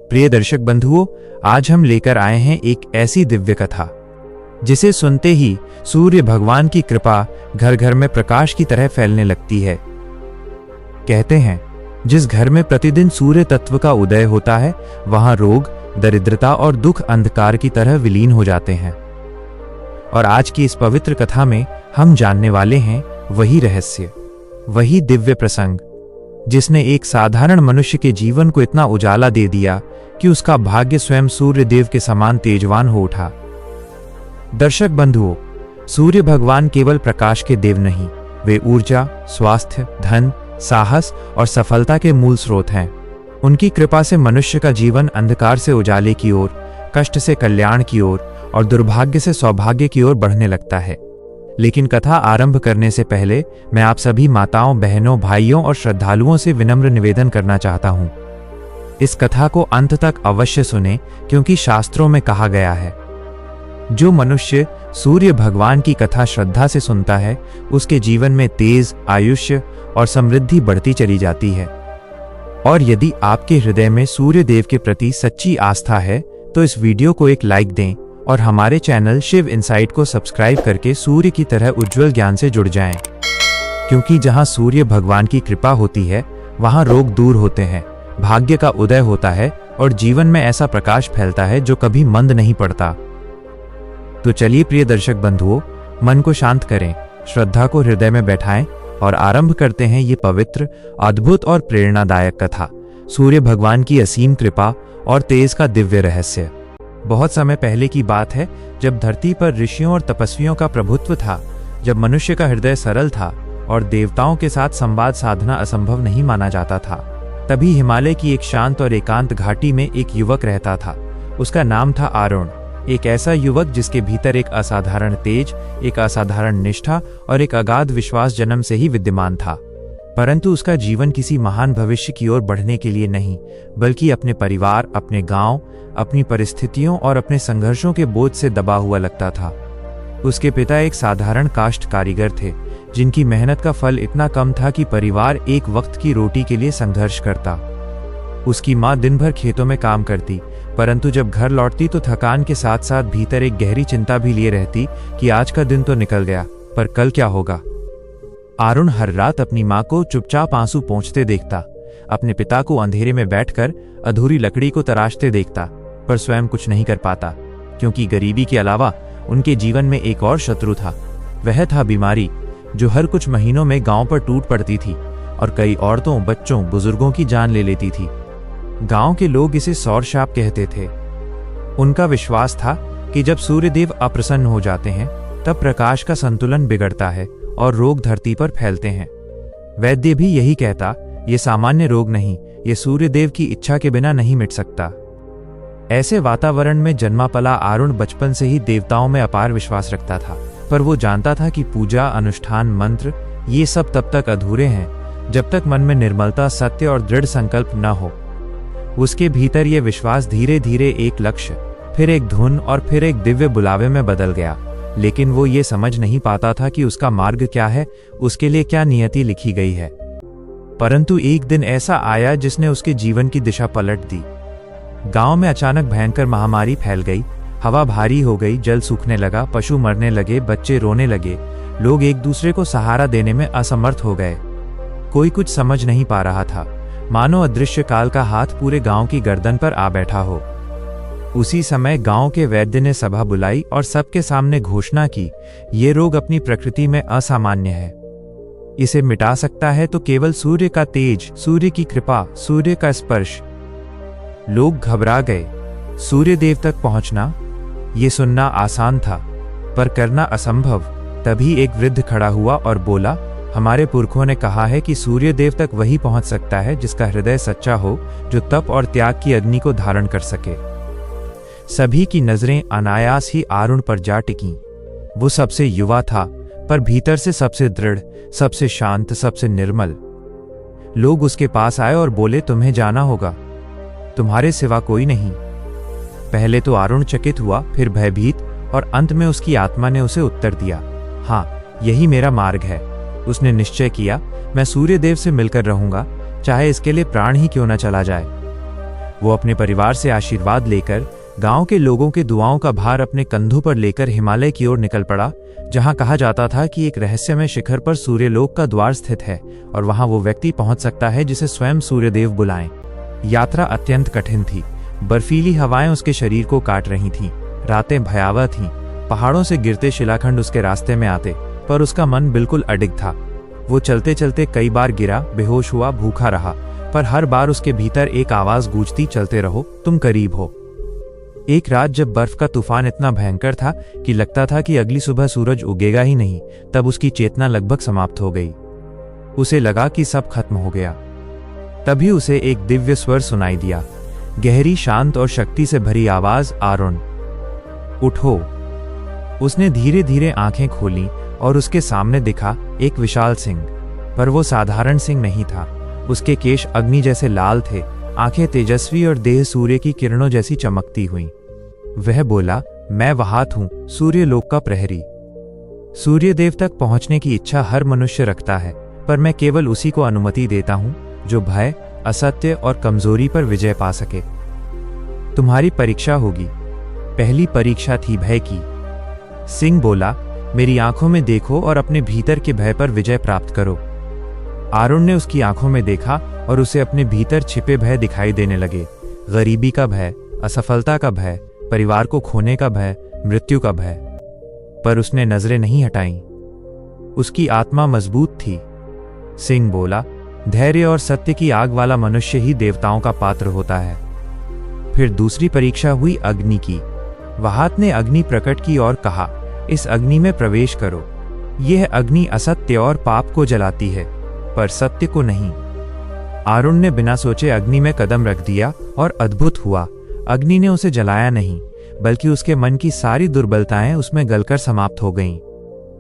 प्रिय दर्शक बंधुओं, आज हम लेकर आए हैं एक ऐसी दिव्य कथा जिसे सुनते ही सूर्य भगवान की कृपा घर घर में प्रकाश की तरह फैलने लगती है। कहते हैं, जिस घर में प्रतिदिन सूर्य तत्व का उदय होता है, वहां रोग, दरिद्रता और दुख अंधकार की तरह विलीन हो जाते हैं। और आज की इस पवित्र कथा में हम जानने वाले हैं वही रहस्य, वही दिव्य प्रसंग जिसने एक साधारण मनुष्य के जीवन को इतना उजाला दे दिया कि उसका भाग्य स्वयं सूर्य देव के समान तेजवान हो उठा। दर्शक बंधुओं, सूर्य भगवान केवल प्रकाश के देव नहीं, वे ऊर्जा, स्वास्थ्य, धन, साहस और सफलता के मूल स्रोत हैं। उनकी कृपा से मनुष्य का जीवन अंधकार से उजाले की ओर, कष्ट से कल्याण की ओर और दुर्भाग्य से सौभाग्य की ओर बढ़ने लगता है। लेकिन कथा आरंभ करने से पहले मैं आप सभी माताओं, बहनों, भाइयों और श्रद्धालुओं से विनम्र निवेदन करना चाहता हूं। इस कथा को अंत तक अवश्य सुने, क्योंकि शास्त्रों में कहा गया है, जो मनुष्य सूर्य भगवान की कथा श्रद्धा से सुनता है, उसके जीवन में तेज, आयुष्य और समृद्धि बढ़ती चली जाती है। और यदि आपके हृदय में सूर्य देव के प्रति सच्ची आस्था है, तो इस वीडियो को एक लाइक दें और हमारे चैनल शिव इनसाइट को सब्सक्राइब करके सूर्य की तरह उज्जवल ज्ञान से जुड़ जाएं। क्योंकि जहां सूर्य भगवान की कृपा होती है, वहां रोग दूर होते हैं, भाग्य का उदय होता है और जीवन में ऐसा प्रकाश फैलता है जो कभी मंद नहीं पड़ता। तो चलिए प्रिय दर्शक बंधुओं, मन को शांत करें, श्रद्धा को हृदय में बैठाएं और आरंभ करते हैं ये पवित्र, अद्भुत और प्रेरणादायक कथा, सूर्य भगवान की असीम कृपा और तेज का दिव्य रहस्य। बहुत समय पहले की बात है, जब धरती पर ऋषियों और तपस्वियों का प्रभुत्व था, जब मनुष्य का हृदय सरल था और देवताओं के साथ संवाद साधना असंभव नहीं माना जाता था। तभी हिमालय की एक शांत और एकांत घाटी में एक युवक रहता था। उसका नाम था आरुण। एक ऐसा युवक जिसके भीतर एक असाधारण तेज, एक असाधारण निष्ठा और एक अगाध विश्वास जन्म से ही विद्यमान था। परंतु उसका जीवन किसी महान भविष्य की ओर बढ़ने के लिए नहीं, बल्कि अपने परिवार, अपने गांव, अपनी परिस्थितियों और अपने संघर्षों के बोझ से दबा हुआ लगता था। उसके पिता एक साधारण काष्ठ कारीगर थे, जिनकी मेहनत का फल इतना कम था कि परिवार एक वक्त की रोटी के लिए संघर्ष करता। उसकी माँ दिन भर खेतों में काम करती, परंतु जब घर लौटती तो थकान के साथ साथ भीतर एक गहरी चिंता भी लिए रहती कि आज का दिन तो निकल गया, पर कल क्या होगा। आरुण हर रात अपनी माँ को चुपचाप आंसू पोंछते देखता, अपने पिता को अंधेरे में बैठकर अधूरी लकड़ी को तराशते देखता, पर स्वयं कुछ नहीं कर पाता, क्योंकि गरीबी के अलावा उनके जीवन में एक और शत्रु था। वह था बीमारी, जो हर कुछ महीनों में गांव पर टूट पड़ती थी और कई औरतों, बच्चों, बुजुर्गों की जान ले लेती थी। गांव के लोग इसे सौर शाप कहते थे। उनका विश्वास था कि जब सूर्यदेव अप्रसन्न हो जाते हैं, तब प्रकाश का संतुलन बिगड़ता है और रोग धरती पर फैलते हैं। वैद्य भी यही कहता, ये सामान्य रोग नहीं, ये सूर्यदेव की इच्छा के बिना नहीं मिट सकता। ऐसे वातावरण में जन्मा पला आरुण बचपन से ही देवताओं में अपार विश्वास रखता था, पर वो जानता था कि पूजा, अनुष्ठान, मंत्र, ये सब तब तक अधूरे हैं जब तक मन में निर्मलता, सत्य और दृढ़ संकल्प न हो। उसके भीतर ये विश्वास धीरे धीरे एक लक्ष्य, फिर एक धुन और फिर एक दिव्य बुलावे में बदल गया। लेकिन वो ये समझ नहीं पाता था कि उसका मार्ग क्या है, उसके लिए क्या नियति लिखी गई है। परंतु एक दिन ऐसा आया जिसने उसके जीवन की दिशा पलट दी। गांव में अचानक भयंकर महामारी फैल गई, हवा भारी हो गई, जल सूखने लगा, पशु मरने लगे, बच्चे रोने लगे, लोग एक दूसरे को सहारा देने में असमर्थ हो गए। कोई कुछ समझ नहीं पा रहा था, मानो अदृश्य काल का हाथ पूरे गांव की गर्दन पर आ बैठा हो। उसी समय गांव के वैद्य ने सभा बुलाई और सबके सामने घोषणा की, ये रोग अपनी प्रकृति में असामान्य है, इसे मिटा सकता है तो केवल सूर्य का तेज, सूर्य की कृपा, सूर्य का स्पर्श। लोग घबरा गए। सूर्य देव तक पहुंचना, ये सुनना आसान था, पर करना असंभव। तभी एक वृद्ध खड़ा हुआ और बोला, हमारे पुरखों ने कहा है कि सूर्य देव तक वही पहुंच सकता है जिसका हृदय सच्चा हो, जो तप और त्याग की अग्नि को धारण कर सके। सभी की नजरें अनायास ही आरुण पर जा टिकीं। वो सबसे युवा था, पर भीतर से सबसे दृढ़, सबसे शांत, सबसे निर्मल। लोग उसके पास आए और बोले, तुम्हें जाना होगा, तुम्हारे सिवा कोई नहीं। पहले तो आरुण चकित हुआ, फिर भयभीत, और अंत में उसकी आत्मा ने उसे उत्तर दिया, हाँ, यही मेरा मार्ग है। उसने निश्चय किया, मैं सूर्यदेव से मिलकर रहूंगा, चाहे इसके लिए प्राण ही क्यों न चला जाए। वो अपने परिवार से आशीर्वाद लेकर गांव के लोगों के दुआओं का भार अपने कंधों पर लेकर हिमालय की ओर निकल पड़ा, जहां कहा जाता था कि एक रहस्यमय शिखर पर सूर्यलोक का द्वार स्थित है और वहां वो व्यक्ति पहुंच सकता है जिसे स्वयं सूर्यदेव बुलाएं। यात्रा अत्यंत कठिन थी। बर्फीली हवाएं उसके शरीर को काट रही थीं, रातें भयावह थीं, पहाड़ों से गिरते शिलाखंड उसके रास्ते में आते, पर उसका मन बिल्कुल अडिग था। वो चलते चलते कई बार गिरा, बेहोश हुआ, भूखा रहा, पर हर बार उसके भीतर एक आवाज गूंजती, चलते रहो, तुम करीब हो। एक रात जब बर्फ का तूफान इतना भयंकर था कि लगता था कि अगली सुबह सूरज उगेगा ही नहीं, तब उसकी चेतना लगभग समाप्त हो गई। उसे लगा कि सब खत्म हो गया। तभी उसे एक दिव्य स्वर सुनाई दिया, गहरी, शांत और शक्ति से भरी आवाज, आरुण उठो। उसने धीरे धीरे आंखें खोली और उसके सामने दिखा एक विशाल सिंह, पर वो साधारण सिंह नहीं था। उसके केश अग्नि जैसे लाल थे, आंखें तेजस्वी और देह सूर्य की किरणों जैसी चमकती हुई। वह बोला, मैं वहात हूं, सूर्यलोक का प्रहरी। सूर्यदेव तक पहुंचने की इच्छा हर मनुष्य रखता है, पर मैं केवल उसी को अनुमति देता हूं जो भय, असत्य और कमजोरी पर विजय पा सके। तुम्हारी परीक्षा होगी। पहली परीक्षा थी भय की। सिंह बोला, मेरी आंखों में देखो और अपने भीतर के भय पर विजय प्राप्त करो। आरुण ने उसकी आंखों में देखा और उसे अपने भीतर छिपे भय दिखाई देने लगे। गरीबी का भय, असफलता का भय, परिवार को खोने का भय, मृत्यु का भय। पर उसने नजरें नहीं हटाईं। उसकी आत्मा मजबूत थी। सिंह बोला, धैर्य और सत्य की आग वाला मनुष्य ही देवताओं का पात्र होता है। फिर दूसरी परीक्षा हुई अग्नि की। वहात ने अग्नि प्रकट की और कहा, इस अग्नि में प्रवेश करो। यह अग्नि असत्य और पाप को जलाती है, पर सत्य को नहीं। आरुण ने बिना सोचे अग्नि में कदम रख दिया और अद्भुत हुआ, अग्नि ने उसे जलाया नहीं, बल्कि उसके मन की सारी दुर्बलताएं उसमें गलकर समाप्त हो गईं।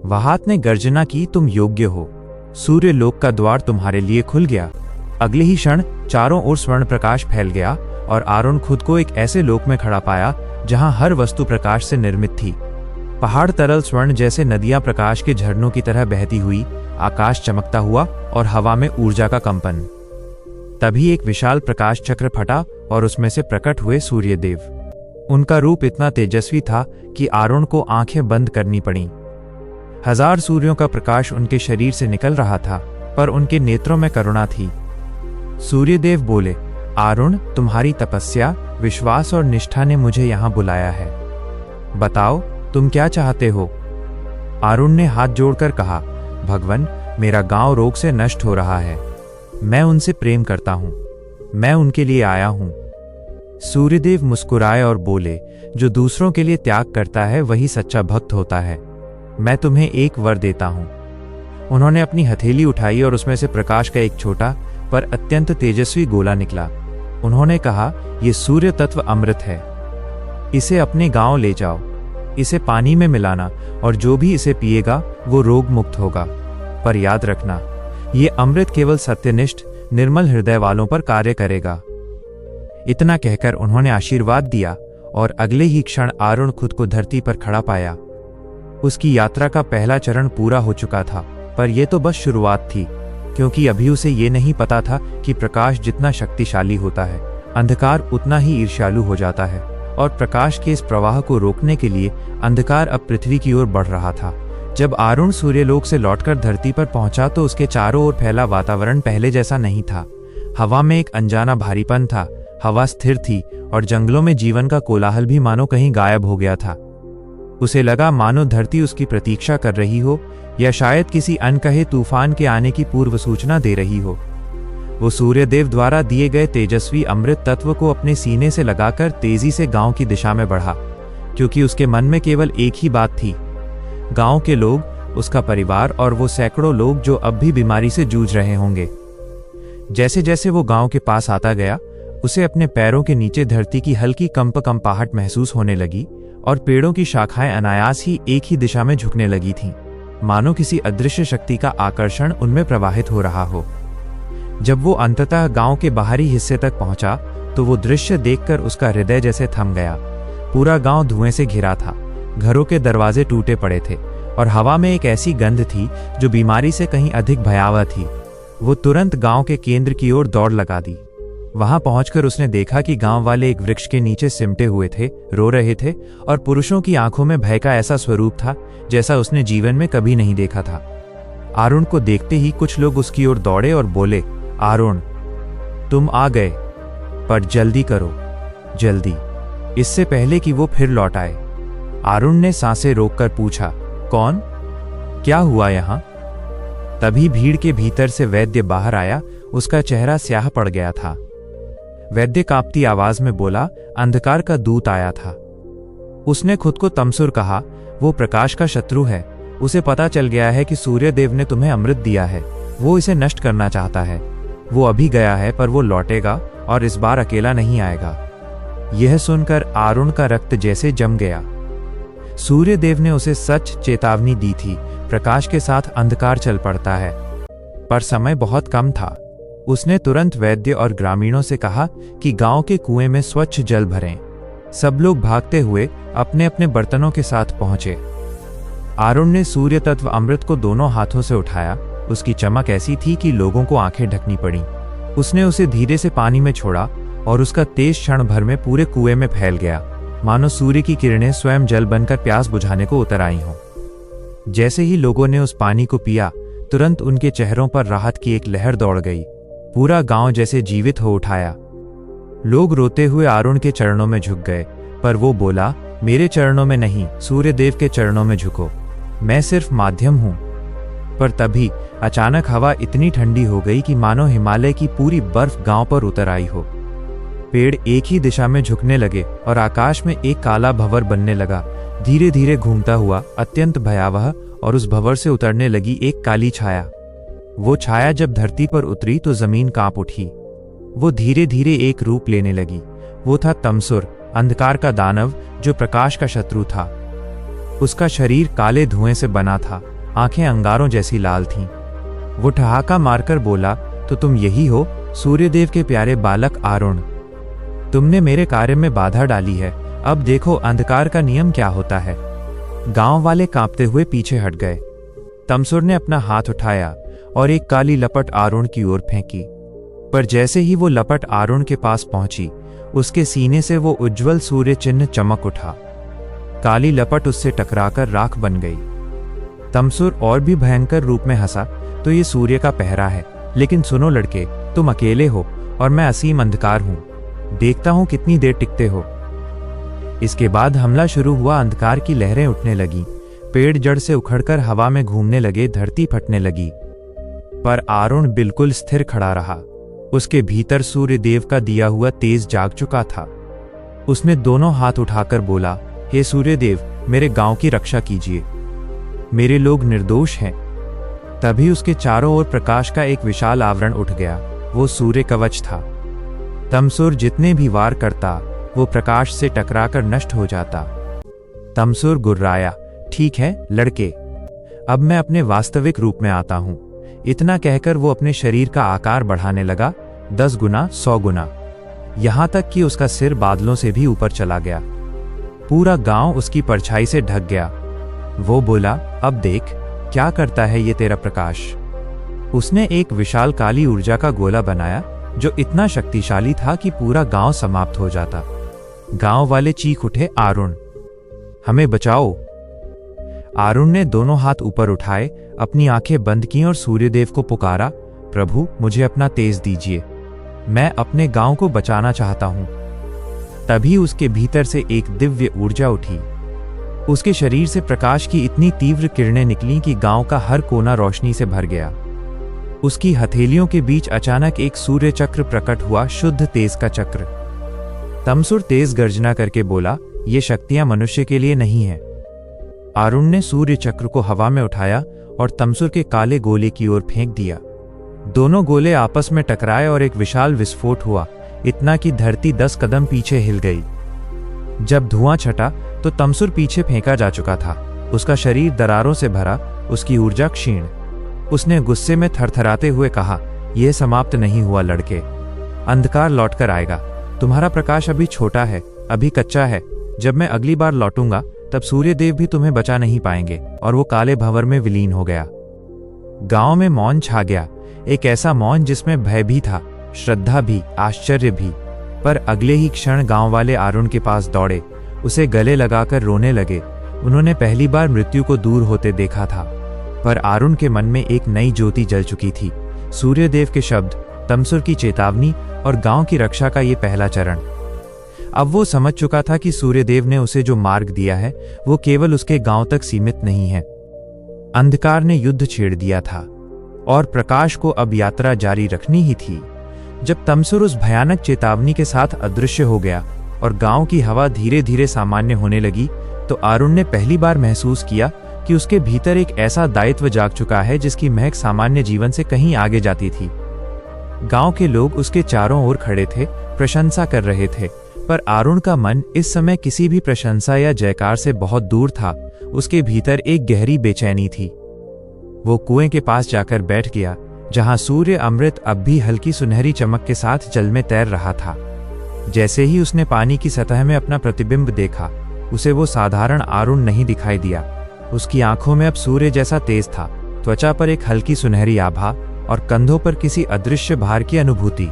वहात ने गर्जना की, तुम योग्य हो। सूर्यलोक का द्वार तुम्हारे लिए खुल गया। अगले ही क्षण चारों ओर स्वर्ण प्रकाश फैल गया और आरुण खुद को एक ऐसे लोक में खड़ा पाया जहां हर वस्तु प्रकाश से निर्मित थी। पहाड़ तरल स्वर्ण जैसे, नदियां प्रकाश के झरनों की तरह बहती हुई, आकाश चमकता हुआ और हवा में ऊर्जा का कंपन। तभी एक विशाल प्रकाश चक्र फटा और उसमें से प्रकट हुए सूर्यदेव। उनका रूप इतना तेजस्वी था कि आरुण को आंखें बंद करनी पड़ीं। 1000 सूर्यों का प्रकाश उनके शरीर से निकल रहा था, पर उनके नेत्रों में करुणा थी। सूर्यदेव बोले, आरुण, तुम्हारी तपस्या, विश्वास और निष्ठा ने मुझे यहां बुलाया है। बताओ, तुम क्या चाहते हो? आरुण ने हाथ जोड़कर कहा, भगवन, मेरा गांव रोग से नष्ट हो रहा है। मैं उनसे प्रेम करता हूं। मैं उनके लिए आया हूं। सूर्यदेव मुस्कुराए और बोले, जो दूसरों के लिए त्याग करता है वही सच्चा भक्त होता है। मैं तुम्हें एक वर देता हूं। उन्होंने अपनी हथेली उठाई और उसमें से प्रकाश का एक छोटा पर अत्यंत तेजस्वी गोला निकला। उन्होंने कहा, यह सूर्य तत्व अमृत है। इसे अपने गांव ले जाओ। इसे पानी में मिलाना और जो भी इसे पिएगा वो रोग मुक्त होगा। पर याद रखना, ये अमृत केवल सत्यनिष्ठ, निर्मल हृदय वालों पर कार्य करेगा। इतना कहकर उन्होंने आशीर्वाद दिया और अगले ही क्षण आरुण खुद को धरती पर खड़ा पाया। उसकी यात्रा का पहला चरण पूरा हो चुका था, पर यह तो बस शुरुआत थी, क्योंकि अभी उसे ये नहीं पता था कि प्रकाश जितना शक्तिशाली होता है, अंधकार उतना ही ईर्ष्यालु हो जाता है, और प्रकाश के इस प्रवाह को रोकने के लिए अंधकार अब पृथ्वी की ओर बढ़ रहा था। जब आरुण सूर्यलोक से लौटकर धरती पर पहुंचा तो उसके चारों ओर फैला वातावरण पहले जैसा नहीं था। हवा में एक अनजाना भारीपन था, हवा स्थिर थी और जंगलों में जीवन का कोलाहल भी मानो कहीं गायब हो गया था। उसे लगा मानो धरती उसकी प्रतीक्षा कर रही हो, या शायद किसी अनकहे तूफान के आने की पूर्व सूचना दे रही हो। वो सूर्यदेव द्वारा दिए गए तेजस्वी अमृत तत्व को अपने सीने से लगाकर तेजी से गांव की दिशा में बढ़ा, क्योंकि उसके मन में केवल एक ही बात थी, गांव के लोग, उसका परिवार और वो सैकड़ों लोग जो अब भी बीमारी से जूझ रहे होंगे। जैसे जैसे वो गांव के पास आता गया, उसे अपने पैरों के नीचे धरती की हल्की कंपकंपाहट महसूस होने लगी और पेड़ों की शाखाएं अनायास ही एक ही दिशा में झुकने लगी थीं, मानो किसी अदृश्य शक्ति का आकर्षण उनमें प्रवाहित हो रहा हो। जब वो अंततः गांव के बाहरी हिस्से तक पहुंचा तो वो दृश्य देखकर उसका हृदय जैसे थम गया। पूरा गांव धुएं से घिरा था, घरों के दरवाजे टूटे पड़े थे और हवा में एक ऐसी गंध थी जो बीमारी से कहीं अधिक भयावह थी। वो तुरंत गांव के केंद्र की ओर दौड़ लगा दी। वहां पहुंचकर उसने देखा कि गांव वाले एक वृक्ष के नीचे सिमटे हुए थे, रो रहे थे और पुरुषों की आंखों में भय का ऐसा स्वरूप था जैसा उसने जीवन में कभी नहीं देखा था। आरुण को देखते ही कुछ लोग उसकी ओर दौड़े और बोले, आरुण, तुम आ गए, पर जल्दी करो, जल्दी, इससे पहले कि वो फिर लौट आए। आरुण ने सांसें रोककर पूछा, कौन? क्या हुआ यहां? तभी भीड़ के भीतर से वैद्य बाहर आया। उसका चेहरा स्याह पड़ गया था। वैद्य कांपती आवाज में बोला, अंधकार का दूत आया था। उसने खुद को तमसुर कहा। वो प्रकाश का शत्रु है। उसे पता चल गया है कि सूर्यदेव ने तुम्हें अमृत दिया है। वो इसे नष्ट करना चाहता है। वो अभी गया है, पर वो लौटेगा और इस बार अकेला नहीं आएगा। यह सुनकर आरुण का रक्त जैसे जम गया। सूर्यदेव ने उसे सच चेतावनी दी थी, प्रकाश के साथ अंधकार चल पड़ता है। पर समय बहुत कम था। उसने तुरंत वैद्य और ग्रामीणों से कहा कि गांव के कुएं में स्वच्छ जल भरें। सब लोग भागते हुए अपने अपने बर्तनों के साथ पहुंचे। आरुण ने सूर्य तत्व अमृत को दोनों हाथों से उठाया। उसकी चमक ऐसी थी कि लोगों को आंखें ढकनी पड़ी। उसने उसे धीरे से पानी में छोड़ा और उसका तेज क्षण भर में पूरे कुएं में फैल गया, मानो सूर्य की किरणें स्वयं जल बनकर प्यास बुझाने को उतर आई हों। जैसे ही लोगों ने उस पानी को पिया, तुरंत उनके चेहरों पर राहत की एक लहर दौड़ गई। पूरा गांव जैसे जीवित हो उठाया। लोग रोते हुए आरुण के चरणों में झुक गए, पर वो बोला, मेरे चरणों में नहीं, सूर्यदेव के चरणों में झुको। मैं सिर्फ माध्यम हूं। पर तभी अचानक हवा इतनी ठंडी हो गई कि मानो हिमालय की पूरी बर्फ गांव पर उतर आई हो। पेड़ एक ही दिशा में झुकने लगे और आकाश में एक काला भंवर बनने लगा, धीरे धीरे घूमता हुआ, अत्यंत भयावह। और उस भंवर से उतरने लगी एक काली छाया। वो छाया जब धरती पर उतरी तो जमीन कांप उठी। वो धीरे धीरे एक रूप लेने लगी। वो था तमसुर, अंधकार का दानव जो प्रकाश का शत्रु था। उसका शरीर काले धुएं से बना था, आंखें अंगारों जैसी लाल थीं। वो ठहाका मारकर बोला, तो तुम यही हो, सूर्यदेव के प्यारे बालक आरुण। तुमने मेरे कार्य में बाधा डाली है। अब देखो अंधकार का नियम क्या होता है। गांव वाले कांपते हुए पीछे हट गए। तमसुर ने अपना हाथ उठाया और एक काली लपट आरुण की ओर फेंकी। पर जैसे ही वो लपट आरुण के पास पहुंची, उसके सीने से वो उज्जवल सूर्य चिन्ह चमक उठा। काली लपट उससे टकराकर राख बन गई। तमसुर और भी भयंकर रूप में हंसा, तो ये सूर्य का पहरा है। लेकिन सुनो लड़के, तुम अकेले हो और मैं असीम अंधकार हूं। देखता हूं कितनी देर टिकते हो। इसके बाद हमला शुरू हुआ। अंधकार की लहरें उठने लगी, पेड़ जड़ से उखड़कर हवा में घूमने लगे, धरती फटने लगी। पर आरुण बिल्कुल स्थिर खड़ा रहा। उसके भीतर सूर्यदेव का दिया हुआ तेज जाग चुका था। उसने दोनों हाथ उठाकर बोला, हे सूर्यदेव, मेरे गांव की रक्षा कीजिए। मेरे लोग निर्दोष हैं। तभी उसके चारों ओर प्रकाश का एक विशाल आवरण उठ गया। वो सूर्य कवच था। तमसुर जितने भी वार करता, वो प्रकाश से टकराकर नष्ट हो जाता। तमसुर गुर्राया, ठीक है लड़के, अब मैं अपने वास्तविक रूप में आता हूं। इतना कहकर वो अपने शरीर का आकार बढ़ाने लगा, 10 गुना, 100 गुना, यहां तक कि उसका सिर बादलों से भी ऊपर चला गया। पूरा गांव उसकी परछाई से ढक गया। वो बोला, अब देख क्या करता है ये तेरा प्रकाश। उसने एक विशाल काली ऊर्जा का गोला बनाया जो इतना शक्तिशाली था कि पूरा गांव समाप्त हो जाता। गांव वाले चीख उठे, आरुण, हमें बचाओ। आरुण ने दोनों हाथ ऊपर उठाए, अपनी आंखें बंद की और सूर्यदेव को पुकारा, प्रभु मुझे अपना तेज दीजिए, मैं अपने गांव को बचाना चाहता हूं। तभी उसके भीतर से एक दिव्य ऊर्जा उठी। उसके शरीर से प्रकाश की इतनी तीव्र किरणें निकलीं कि गांव का हर कोना रोशनी से भर गया। उसकी हथेलियों के बीच अचानक एक सूर्य चक्र प्रकट हुआ, शुद्ध तेज का चक्र। तमसुर तेज गर्जना करके बोला, ये शक्तियां मनुष्य के लिए नहीं है। आरुण ने सूर्य चक्र को हवा में उठाया और तमसुर के काले गोले की ओर फेंक दिया। दोनों गोले आपस में टकराए और एक विशाल विस्फोट हुआ, इतना कि धरती 10 कदम पीछे हिल गई। जब धुआं छटा तो तमसुर पीछे फेंका जा चुका था। उसका शरीर दरारों से भरा, उसकी ऊर्जा क्षीण। उसने गुस्से में थरथराते हुए कहा, यह समाप्त नहीं हुआ लड़के, अंधकार लौटकर आएगा। तुम्हारा प्रकाश अभी छोटा है, अभी कच्चा है। जब मैं अगली बार लौटूंगा तब सूर्यदेव भी तुम्हें बचा नहीं पाएंगे। और वो काले भंवर में विलीन हो गया। गांव में मौन छा गया, एक ऐसा मौन जिसमें भय भी था, श्रद्धा भी, आश्चर्य भी। पर अगले ही क्षण गांव वाले आरुण के पास दौड़े, उसे गले लगाकर रोने लगे। उन्होंने पहली बार मृत्यु को दूर होते देखा था। पर आरुण के मन में एक नई ज्योति जल चुकी थी। सूर्यदेव के शब्द, तमसुर की चेतावनी और गांव की रक्षा का ये पहला चरण। अब वो समझ चुका था कि सूर्यदेव ने उसे जो मार्ग दिया है वो केवल उसके गांव तक सीमित नहीं है। अंधकार ने युद्ध छेड़ दिया था और प्रकाश को अब यात्रा जारी रखनी ही थी। जब तमसुर उस भयानक चेतावनी के साथ अदृश्य हो गया और गांव की हवा धीरे धीरे सामान्य होने लगी, तो आरुण ने पहली बार महसूस किया कि उसके भीतर एक ऐसा दायित्व जाग चुका है जिसकी महक सामान्य जीवन से कहीं आगे जाती थी। गांव के लोग उसके चारों ओर खड़े थे, प्रशंसा कर रहे थे, पर आरुण का मन इस समय किसी भी प्रशंसा या जयकार से बहुत दूर था। उसके भीतर एक गहरी बेचैनी थी। वो कुएं के पास जाकर बैठ गया, जहां सूर्य अमृत अब भी हल्की सुनहरी चमक के साथ जल में तैर रहा था। जैसे ही उसने पानी की सतह में अपना प्रतिबिंब देखा, उसे वो साधारण आरुण नहीं दिखाई दिया। उसकी आंखों में अब सूर्य जैसा तेज था, त्वचा पर एक हल्की सुनहरी आभा और कंधों पर किसी अदृश्य भार की अनुभूति।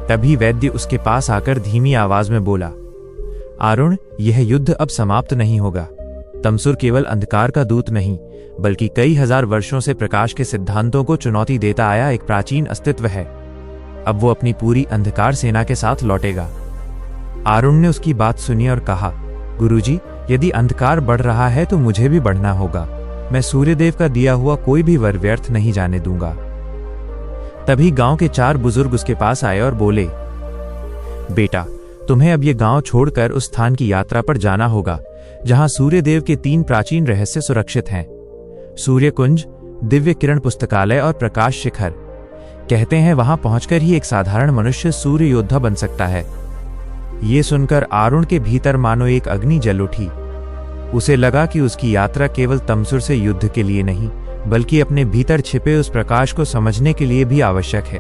तभी वैद्य उसके पास आकर धीमी आवाज में बोला, आरुण, यह युद्ध अब समाप्त नहीं होगा। तमसुर केवल अंधकार का दूत नहीं, बल्कि कई हजार वर्षों से प्रकाश के सिद्धांतों को चुनौती देता आया एक प्राचीन अस्तित्व है। अब वो अपनी पूरी अंधकार सेना के साथ लौटेगा। आरुण ने उसकी बात सुनी और कहा, गुरुजी, यदि अंधकार बढ़ रहा है तो मुझे भी बढ़ना होगा। मैं सूर्यदेव का दिया हुआ कोई भी वर व्यर्थ नहीं जाने दूंगा। तभी गांव के 4 बुजुर्ग उसके पास आए और बोले, बेटा, तुम्हें अब ये गांव छोड़कर उस स्थान की यात्रा पर जाना होगा जहां सूर्यदेव के 3 प्राचीन रहस्य सुरक्षित हैं, सूर्यकुंज, दिव्य किरण पुस्तकालय और प्रकाश शिखर। कहते हैं वहां पहुंचकर ही एक साधारण मनुष्य सूर्य योद्धा बन सकता है। ये सुनकर आरुण के भीतर मानो एक अग्नि जल उठी। उसे लगा कि उसकी यात्रा केवल तमसुर से युद्ध के लिए नहीं, बल्कि अपने भीतर छिपे उस प्रकाश को समझने के लिए भी आवश्यक है।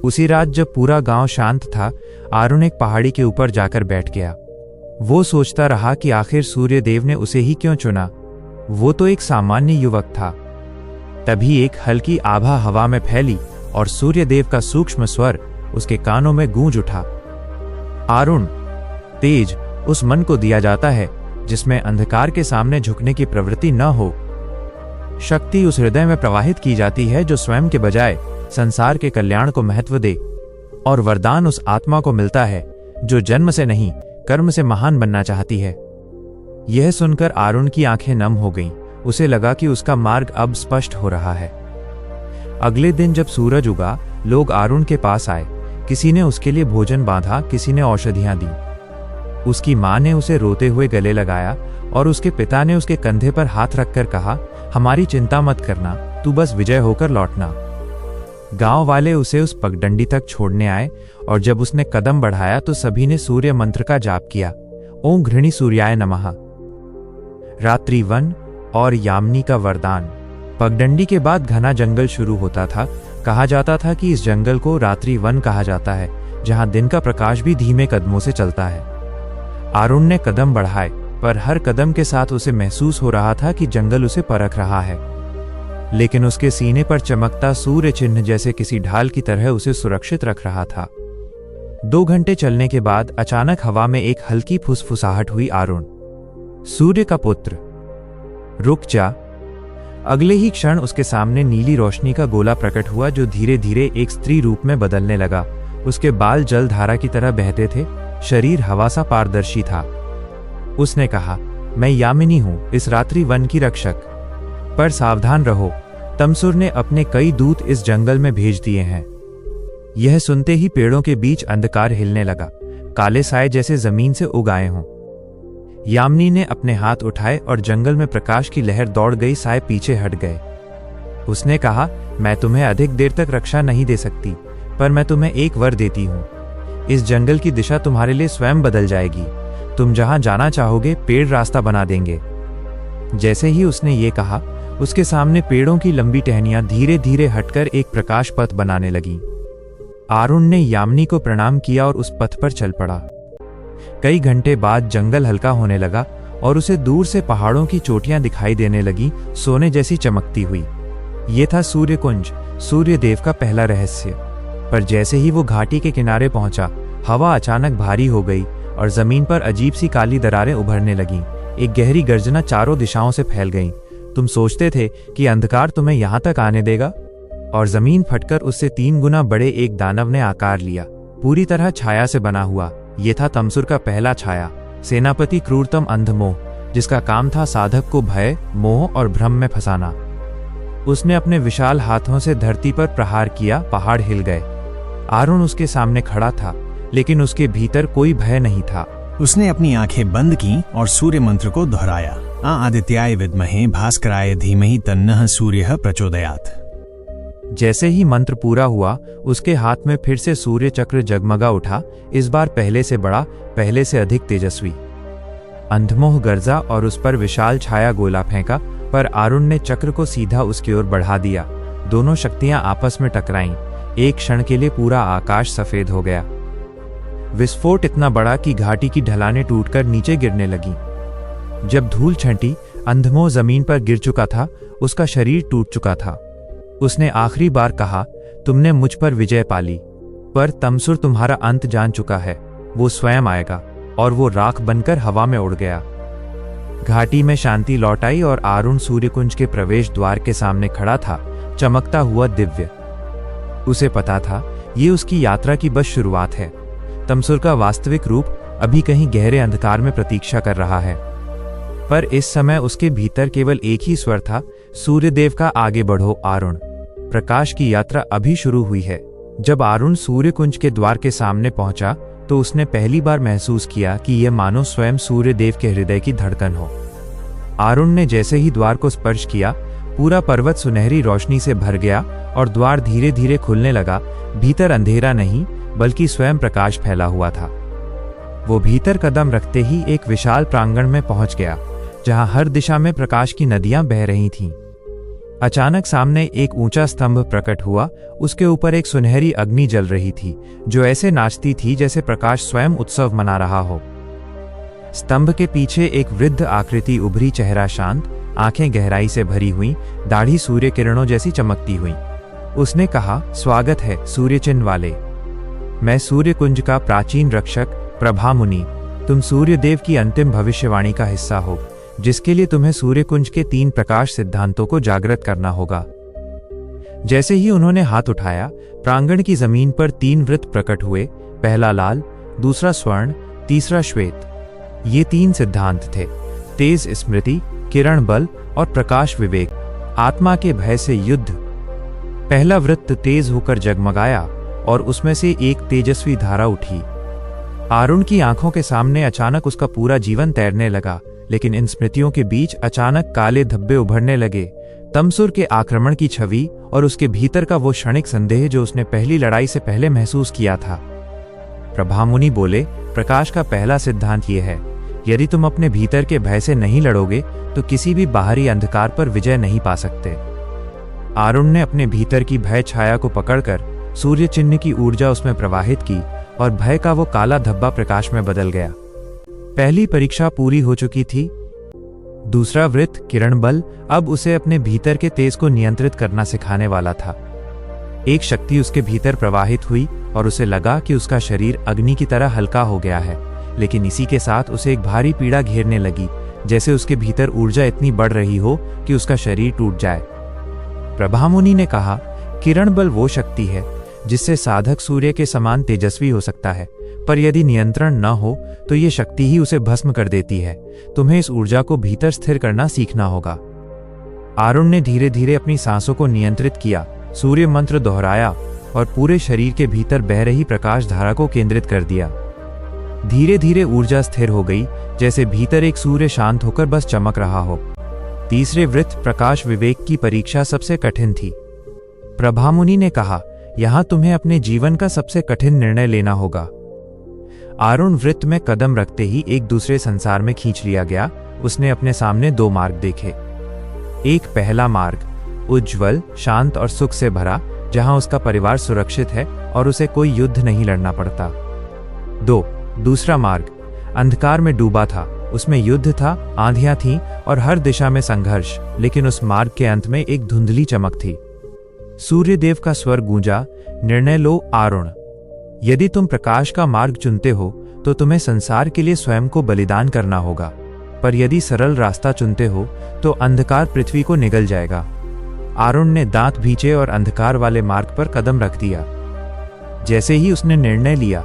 उसी रात जब पूरा गांव शांत था, आरुण एक पहाड़ी के ऊपर जाकर बैठ गया। वो सोचता रहा कि आखिर सूर्यदेव ने उसे ही क्यों चुना। वो तो एक सामान्य युवक था। तभी एक हल्की आभा हवा में फैली और सूर्यदेव का सूक्ष्म स्वर उसके कानों में गूंज उठा, आरुण, तेज उस मन को दिया जाता है जिसमें अंधकार के सामने झुकने की प्रवृत्ति न हो। शक्ति उस हृदय में प्रवाहित की जाती है जो स्वयं के बजाय संसार के कल्याण को महत्व दे, और वरदान उस आत्मा को मिलता है जो जन्म से नहीं, कर्म से महान बनना चाहती है। यह सुनकर आरुण की आंखें नम हो गईं। उसे लगा कि उसका मार्ग अब स्पष्ट हो रहा है। अगले दिन जब सूरज उगा, लोग आरुण के पास आए। किसी ने उसके लिए भोजन बांधा, किसी ने औषधियां दी। उसकी मां ने उसे रोते हुए गले लगाया और उसके पिता ने उसके कंधे पर हाथ रखकर कहा, हमारी चिंता मत करना, तू बस विजय होकर लौटना। गांव वाले उसे उस पगडंडी तक छोड़ने आए और जब उसने कदम बढ़ाया तो सभी ने सूर्य मंत्र का जाप किया, ओम घृणी सूर्याय नमः। रात्रि वन और यामिनी का वरदान। पगडंडी के बाद घना जंगल शुरू होता था। कहा जाता था कि इस जंगल को रात्रि वन कहा जाता है, जहां दिन का प्रकाश भी धीमे कदमों से चलता है। आरुण ने कदम बढ़ाए, पर हर कदम के साथ उसे महसूस हो रहा था कि जंगल उसे परख रहा है। लेकिन उसके सीने पर चमकता सूर्य चिन्ह जैसे किसी ढाल की तरह उसे सुरक्षित रख रहा था। 2 घंटे चलने के बाद अचानक हवा में एक हल्की फुसफुसाहट हुई। आरुण, सूर्य का पुत्र, रुक जा। अगले ही क्षण उसके सामने नीली रोशनी का गोला प्रकट हुआ जो धीरे धीरे एक स्त्री रूप में बदलने लगा। उसके बाल जल धारा की तरह बहते थे, शरीर हवा सा पारदर्शी था। उसने कहा, मैं यामिनी हूं, इस रात्रि वन की रक्षक। पर सावधान रहो, तमसुर ने अपने कई दूत इस जंगल में भेज दिए हैं। यह सुनते ही पेड़ों के बीच अंधकार हिलने लगा, काले साए जैसे जमीन से उग आए हों। यामिनी ने अपने हाथ उठाए और जंगल में प्रकाश की लहर दौड़ गई, साए पीछे हट गए। उसने कहा, मैं तुम्हें अधिक देर तक रक्षा नहीं दे सकती, पर मैं तुम्हें एक वर देती हूं। इस जंगल की दिशा तुम्हारे लिए स्वयं बदल जाएगी। तुम जहां जाना चाहोगे, पेड़ रास्ता बना देंगे। जैसे ही उसने ये कहा, उसके सामने पेड़ों की लंबी टहनियां धीरे धीरे हटकर एक प्रकाश पथ बनाने लगीं। आरुण ने यामिनी को प्रणाम किया और उस पथ पर चल पड़ा। कई घंटे बाद जंगल हल्का होने लगा और उसे दूर से पहाड़ों की चोटियां दिखाई देने लगी, सोने जैसी चमकती हुई। ये था सूर्यकुंज, सूर्यदेव का पहला रहस्य। पर जैसे ही वो घाटी के किनारे पहुंचा, हवा अचानक भारी हो गई और जमीन पर अजीब सी काली दरारें उभरने लगीं। एक गहरी गर्जना चारों दिशाओं से फैल गई। तुम सोचते थे कि अंधकार तुम्हें यहां तक आने देगा, और जमीन फटकर उससे 3 गुना बड़े एक दानव ने आकार लिया, पूरी तरह छाया से बना हुआ। ये था तमसुर का पहला छाया, सेनापति क्रूरतम अंधमोह, जिसका काम था साधक को भय, मोह और भ्रम में फंसाना। उसने अपने विशाल हाथों से धरती पर प्रहार किया, पहाड़ हिल गए। आरुण उसके सामने खड़ा था, लेकिन उसके भीतर कोई भय नहीं था। उसने अपनी आंखें बंद की और सूर्य मंत्र को दोहराया। आदित्याय विद्महे भास्कराय धीमहि तन्नः सूर्यः प्रचोदयात्। जैसे ही मंत्र पूरा हुआ, उसके हाथ में फिर से सूर्य चक्र जगमगा उठा, इस बार पहले से बड़ा, पहले से अधिक तेजस्वी। अंधमोह गर्जा और उस पर विशाल छाया गोला फेंका, पर आरुण ने चक्र को सीधा उसकी ओर बढ़ा दिया। दोनों शक्तियां आपस में टकराईं। एक क्षण के लिए पूरा आकाश सफेद हो गया। विस्फोट इतना बड़ा कि घाटी की ढलानें टूटकर नीचे गिरने लगीं। जब धूल छंटी, अंधमोह जमीन पर गिर चुका था, उसका शरीर टूट चुका था। उसने आखिरी बार कहा, तुमने मुझ पर विजय पाली, पर तमसुर तुम्हारा अंत जान चुका है। वो स्वयं आएगा। और वो राख बनकर हवा में उड़ गया। घाटी में शांति लौट आई और आरुण सूर्यकुंज के प्रवेश द्वार के सामने खड़ा था, चमकता हुआ दिव्य। उसे पता था ये उसकी यात्रा की बस शुरुआत है। तमसुर का वास्तविक रूप अभी कहीं गहरे अंधकार में प्रतीक्षा कर रहा है, पर इस समय उसके भीतर केवल एक ही स्वर था, सूर्यदेव का आगे बढ़ो आरुण। प्रकाश की यात्रा अभी शुरू हुई है। जब आरुण सूर्यकुंज के द्वार के सामने पहुंचा, तो उसने पहली बार महसूस किया कि यह मानो स्वयं सूर्यदेव के हृदय की धड़कन हो। आरुण ने जैसे ही द्वार को स्पर्श किया, पूरा पर्वत सुनहरी रोशनी से भर गया और द्वार धीरे धीरे खुलने लगा। भीतर अंधेरा नहीं, बल्कि स्वयं प्रकाश फैला हुआ था। वो भीतर कदम रखते ही एक विशाल प्रांगण में पहुंच गया, जहां हर दिशा में प्रकाश की नदियां बह रही थीं। अचानक सामने एक ऊंचा स्तंभ प्रकट हुआ। उसके ऊपर एक सुनहरी अग्नि जल रही थी, जो ऐसे नाचती थी जैसे प्रकाश स्वयं उत्सव मना रहा हो। स्तंभ के पीछे एक वृद्ध आकृति उभरी, चेहरा शांत, आंखें गहराई से भरी हुई, दाढ़ी सूर्य किरणों जैसी चमकती हुई। उसने कहा, स्वागत है सूर्य चिन्ह वाले। मैं सूर्यकुंज का प्राचीन रक्षक प्रभामुनि। तुम सूर्यदेव की अंतिम भविष्यवाणी का हिस्सा हो, जिसके लिए तुम्हें सूर्यकुंज के 3 प्रकाश सिद्धांतों को जागृत करना होगा। जैसे ही उन्होंने हाथ उठाया, प्रांगण की जमीन पर 3 वृत्त प्रकट हुए, पहला लाल, दूसरा स्वर्ण, तीसरा श्वेत। ये 3 सिद्धांत थे, तेज स्मृति, किरण बल और प्रकाश विवेक, आत्मा के भय से युद्ध। पहला वृत्त तेज होकर जगमगाया और उसमें से एक तेजस्वी धारा उठी। आरुण की आंखों के सामने अचानक उसका पूरा जीवन तैरने लगा, लेकिन इन स्मृतियों के बीच अचानक काले धब्बे उभरने लगे। तमसुर के आक्रमण की छवि और उसके भीतर का वो क्षणिक संदेह जो उसने पहली लड़ाई से पहले महसूस किया था। प्रभामुनि बोले, प्रकाश का पहला सिद्धांत ये है, यदि तुम अपने भीतर के भय से नहीं लड़ोगे तो किसी भी बाहरी अंधकार पर विजय नहीं पा सकते। आरुण ने अपने भीतर की भय छाया को पकड़कर सूर्य चिन्ह की ऊर्जा उसमें प्रवाहित की और भय का वो काला धब्बा प्रकाश में बदल गया। पहली परीक्षा पूरी हो चुकी थी। दूसरा वृत्त किरण बल अब उसे अपने भीतर के तेज को नियंत्रित करना सिखाने वाला था। एक शक्ति उसके भीतर प्रवाहित हुई और उसे लगा कि उसका शरीर अग्नि की तरह हल्का हो गया है, लेकिन इसी के साथ उसे एक भारी पीड़ा घेरने लगी, जैसे उसके भीतर ऊर्जा इतनी बढ़ रही हो कि उसका शरीर टूट जाए। प्रभामुनि ने कहा, किरण बल वो शक्ति है जिससे साधक सूर्य के समान तेजस्वी हो सकता है, पर यदि नियंत्रण न हो तो ये शक्ति ही उसे भस्म कर देती है। तुम्हें इस ऊर्जा को भीतर स्थिर करना सीखना होगा। आरुण ने धीरे धीरे अपनी सांसों को नियंत्रित किया, सूर्य मंत्र दोहराया और पूरे शरीर के भीतर बह रही प्रकाश धारा को केंद्रित कर दिया। धीरे धीरे ऊर्जा स्थिर हो गई, जैसे भीतर एक सूर्य शांत होकर बस चमक रहा हो। तीसरे वृत्त प्रकाश विवेक की परीक्षा सबसे कठिन थी। प्रभामुनि ने कहा, यहां तुम्हें अपने जीवन का सबसे कठिन निर्णय लेना होगा। आरुण वृत्त में कदम रखते ही एक दूसरे संसार में खींच लिया गया। उसने अपने सामने 2 मार्ग देखे। एक पहला मार्ग, उज्ज्वल, शांत और सुख से भरा, जहां उसका परिवार सुरक्षित है और उसे कोई युद्ध नहीं लड़ना पड़ता। 2. दूसरा मार्ग अंधकार में डूबा था, उसमें युद्ध था, आंधियां थीं और हर दिशा में संघर्ष, लेकिन उस मार्ग के अंत में एक धुंधली चमक थी। सूर्यदेव का स्वर गूंजा, निर्णय लो आरुण। यदि तुम प्रकाश का मार्ग चुनते हो तो तुम्हें संसार के लिए स्वयं को बलिदान करना होगा, पर यदि सरल रास्ता चुनते हो तो अंधकार पृथ्वी को निगल जाएगा। आरुण ने दांत भींचे और अंधकार वाले मार्ग पर कदम रख दिया। जैसे ही उसने निर्णय लिया,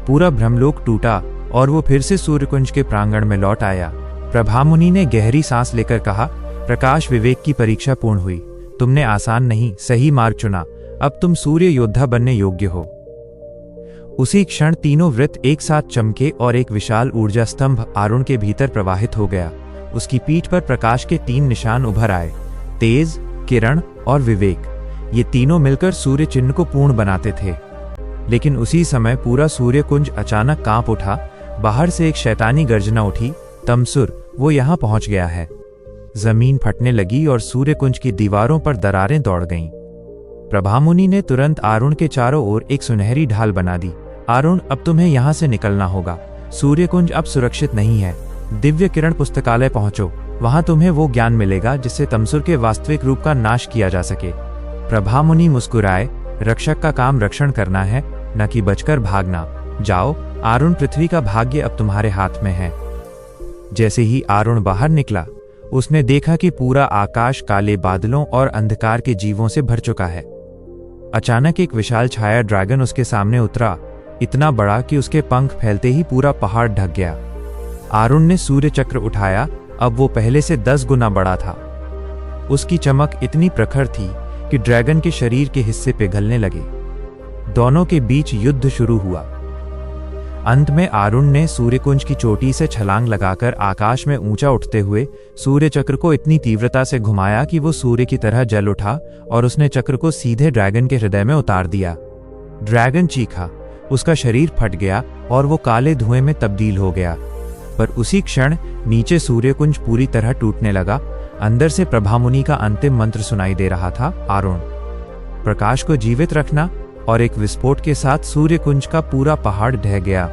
पूरा ब्रह्मलोक टूटा और वो फिर से सूर्यकुंज के प्रांगण में लौट आया। प्रभामुनि ने गहरी सांस लेकर कहा, प्रकाश विवेक की परीक्षा पूर्ण हुई। तुमने आसान नहीं, सही मार्ग चुना। अब तुम सूर्य योद्धा बनने योग्य हो। उसी क्षण तीनों वृत्त एक साथ चमके और एक विशाल ऊर्जा स्तंभ आरुण के भीतर प्रवाहित हो गया। उसकी पीठ पर प्रकाश के 3 निशान उभर आए, तेज, किरण और विवेक। ये तीनों मिलकर सूर्य चिन्ह को पूर्ण बनाते थे। लेकिन उसी समय पूरा सूर्यकुंज अचानक कांप उठा। बाहर से एक शैतानी गर्जना उठी, तमसुर, वो यहां पहुंच गया है। जमीन फटने लगी और सूर्यकुंज की दीवारों पर दरारें दौड़ गईं। प्रभामुनि ने तुरंत आरुण के चारों ओर एक सुनहरी ढाल बना दी। आरुण, अब तुम्हें यहां से निकलना होगा। सूर्यकुंज अब सुरक्षित नहीं है। दिव्य किरण पुस्तकालय पहुंचो। वहां तुम्हें वो ज्ञान मिलेगा जिससे तमसुर के वास्तविक रूप का नाश किया जा सके। प्रभामुनि मुस्कुराए, रक्षक का काम रक्षण करना है, न कि बचकर भागना। जाओ आरुण, पृथ्वी का भाग्य अब तुम्हारे हाथ में है। जैसे ही आरुण बाहर निकला, उसने देखा कि पूरा आकाश काले बादलों और अंधकार के जीवों से भर चुका है। अचानक एक विशाल छाया ड्रैगन उसके सामने उतरा, इतना बड़ा कि उसके पंख फैलते ही पूरा पहाड़ ढक गया। आरुण ने सूर्य चक्र उठाया। अब वो पहले से 10 गुना बड़ा था। उसकी चमक इतनी प्रखर थी कि ड्रैगन के शरीर के हिस्से पिघलने लगे। दोनों के बीच युद्ध शुरू हुआ। अंत में आरुण ने सूर्यकुंज की चोटी से छलांग लगाकर आकाश में ऊंचा उठते हुए सूर्य चक्र को इतनी तीव्रता से घुमाया कि वो सूर्य की तरह जल उठा और उसने चक्र को सीधे ड्रैगन के हृदय में उतार दिया। ड्रैगन चीखा, उसका शरीर फट गया और वो काले धुएं में तब्दील हो गया। पर उसी क्षण नीचे सूर्यकुंज पूरी तरह टूटने लगा। अंदर से प्रभामुनि का अंतिम मंत्र सुनाई दे रहा था, आरुण, प्रकाश को जीवित रखना। और एक विस्फोट के साथ सूर्यकुंज का पूरा पहाड़ ढह गया।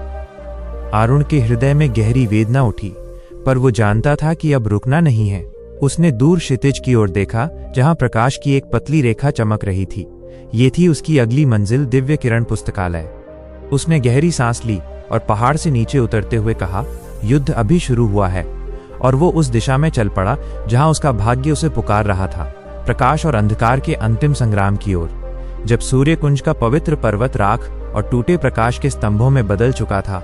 आरुण के हृदय में गहरी वेदना उठी, पर वो जानता था कि अब रुकना नहीं है। उसने दूर क्षितिज की ओर देखा, जहां प्रकाश की एक पतली रेखा चमक रही थी। ये थी उसकी अगली मंजिल, दिव्य किरण पुस्तकालय। उसने गहरी सांस ली और पहाड़ से नीचे उतरते हुए कहा, युद्ध अभी शुरू हुआ है। और वो उस दिशा में चल पड़ा जहां उसका भाग्य उसे पुकार रहा था, प्रकाश और अंधकार के अंतिम संग्राम की ओर। जब सूर्यकुंज का पवित्र पर्वत राख और टूटे प्रकाश के स्तंभों में बदल चुका था,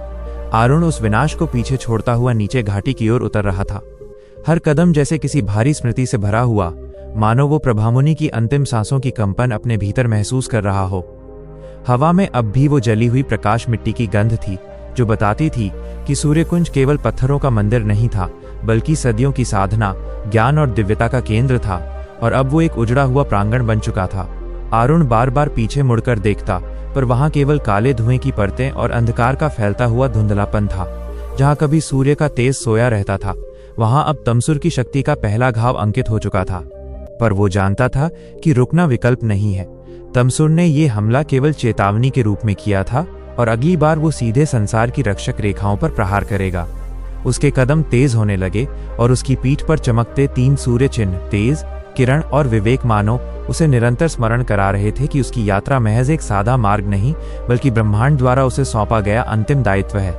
आरुण उस विनाश को पीछे छोड़ता हुआ नीचे घाटी की ओर उतर रहा था। हर कदम जैसे किसी भारी स्मृति से भरा हुआ, मानो वो प्रभामुनि की अंतिम सांसों की कंपन अपने भीतर महसूस कर रहा हो। हवा में अब भी वो जली हुई प्रकाश मिट्टी की गंध थी, जो बताती थी कि सूर्यकुंज केवल पत्थरों का मंदिर नहीं था, बल्कि सदियों की साधना, ज्ञान और दिव्यता का केंद्र था। और अब वो एक उजड़ा हुआ प्रांगण बन चुका था। आरुण बार बार पीछे मुड़कर देखता, पर वहां केवल काले धुएं की परतें और अंधकार का फैलता हुआ धुंधलापन था। जहां कभी सूर्य का तेज सोया रहता था, वहां अब तमसुर की शक्ति का पहला घाव अंकित हो चुका था। पर वो जानता था कि रुकना विकल्प नहीं है। तमसुर ने ये हमला केवल चेतावनी के रूप में किया था, और अगली बार वो सीधे संसार की रक्षक रेखाओं पर प्रहार करेगा। उसके कदम तेज होने लगे और उसकी पीठ पर चमकते 3 सूर्य चिन्ह, तेज, किरण और विवेक, मानो उसे निरंतर स्मरण करा रहे थे कि उसकी यात्रा महज एक सादा मार्ग नहीं, बल्कि ब्रह्मांड द्वारा उसे सौंपा गया अंतिम दायित्व है।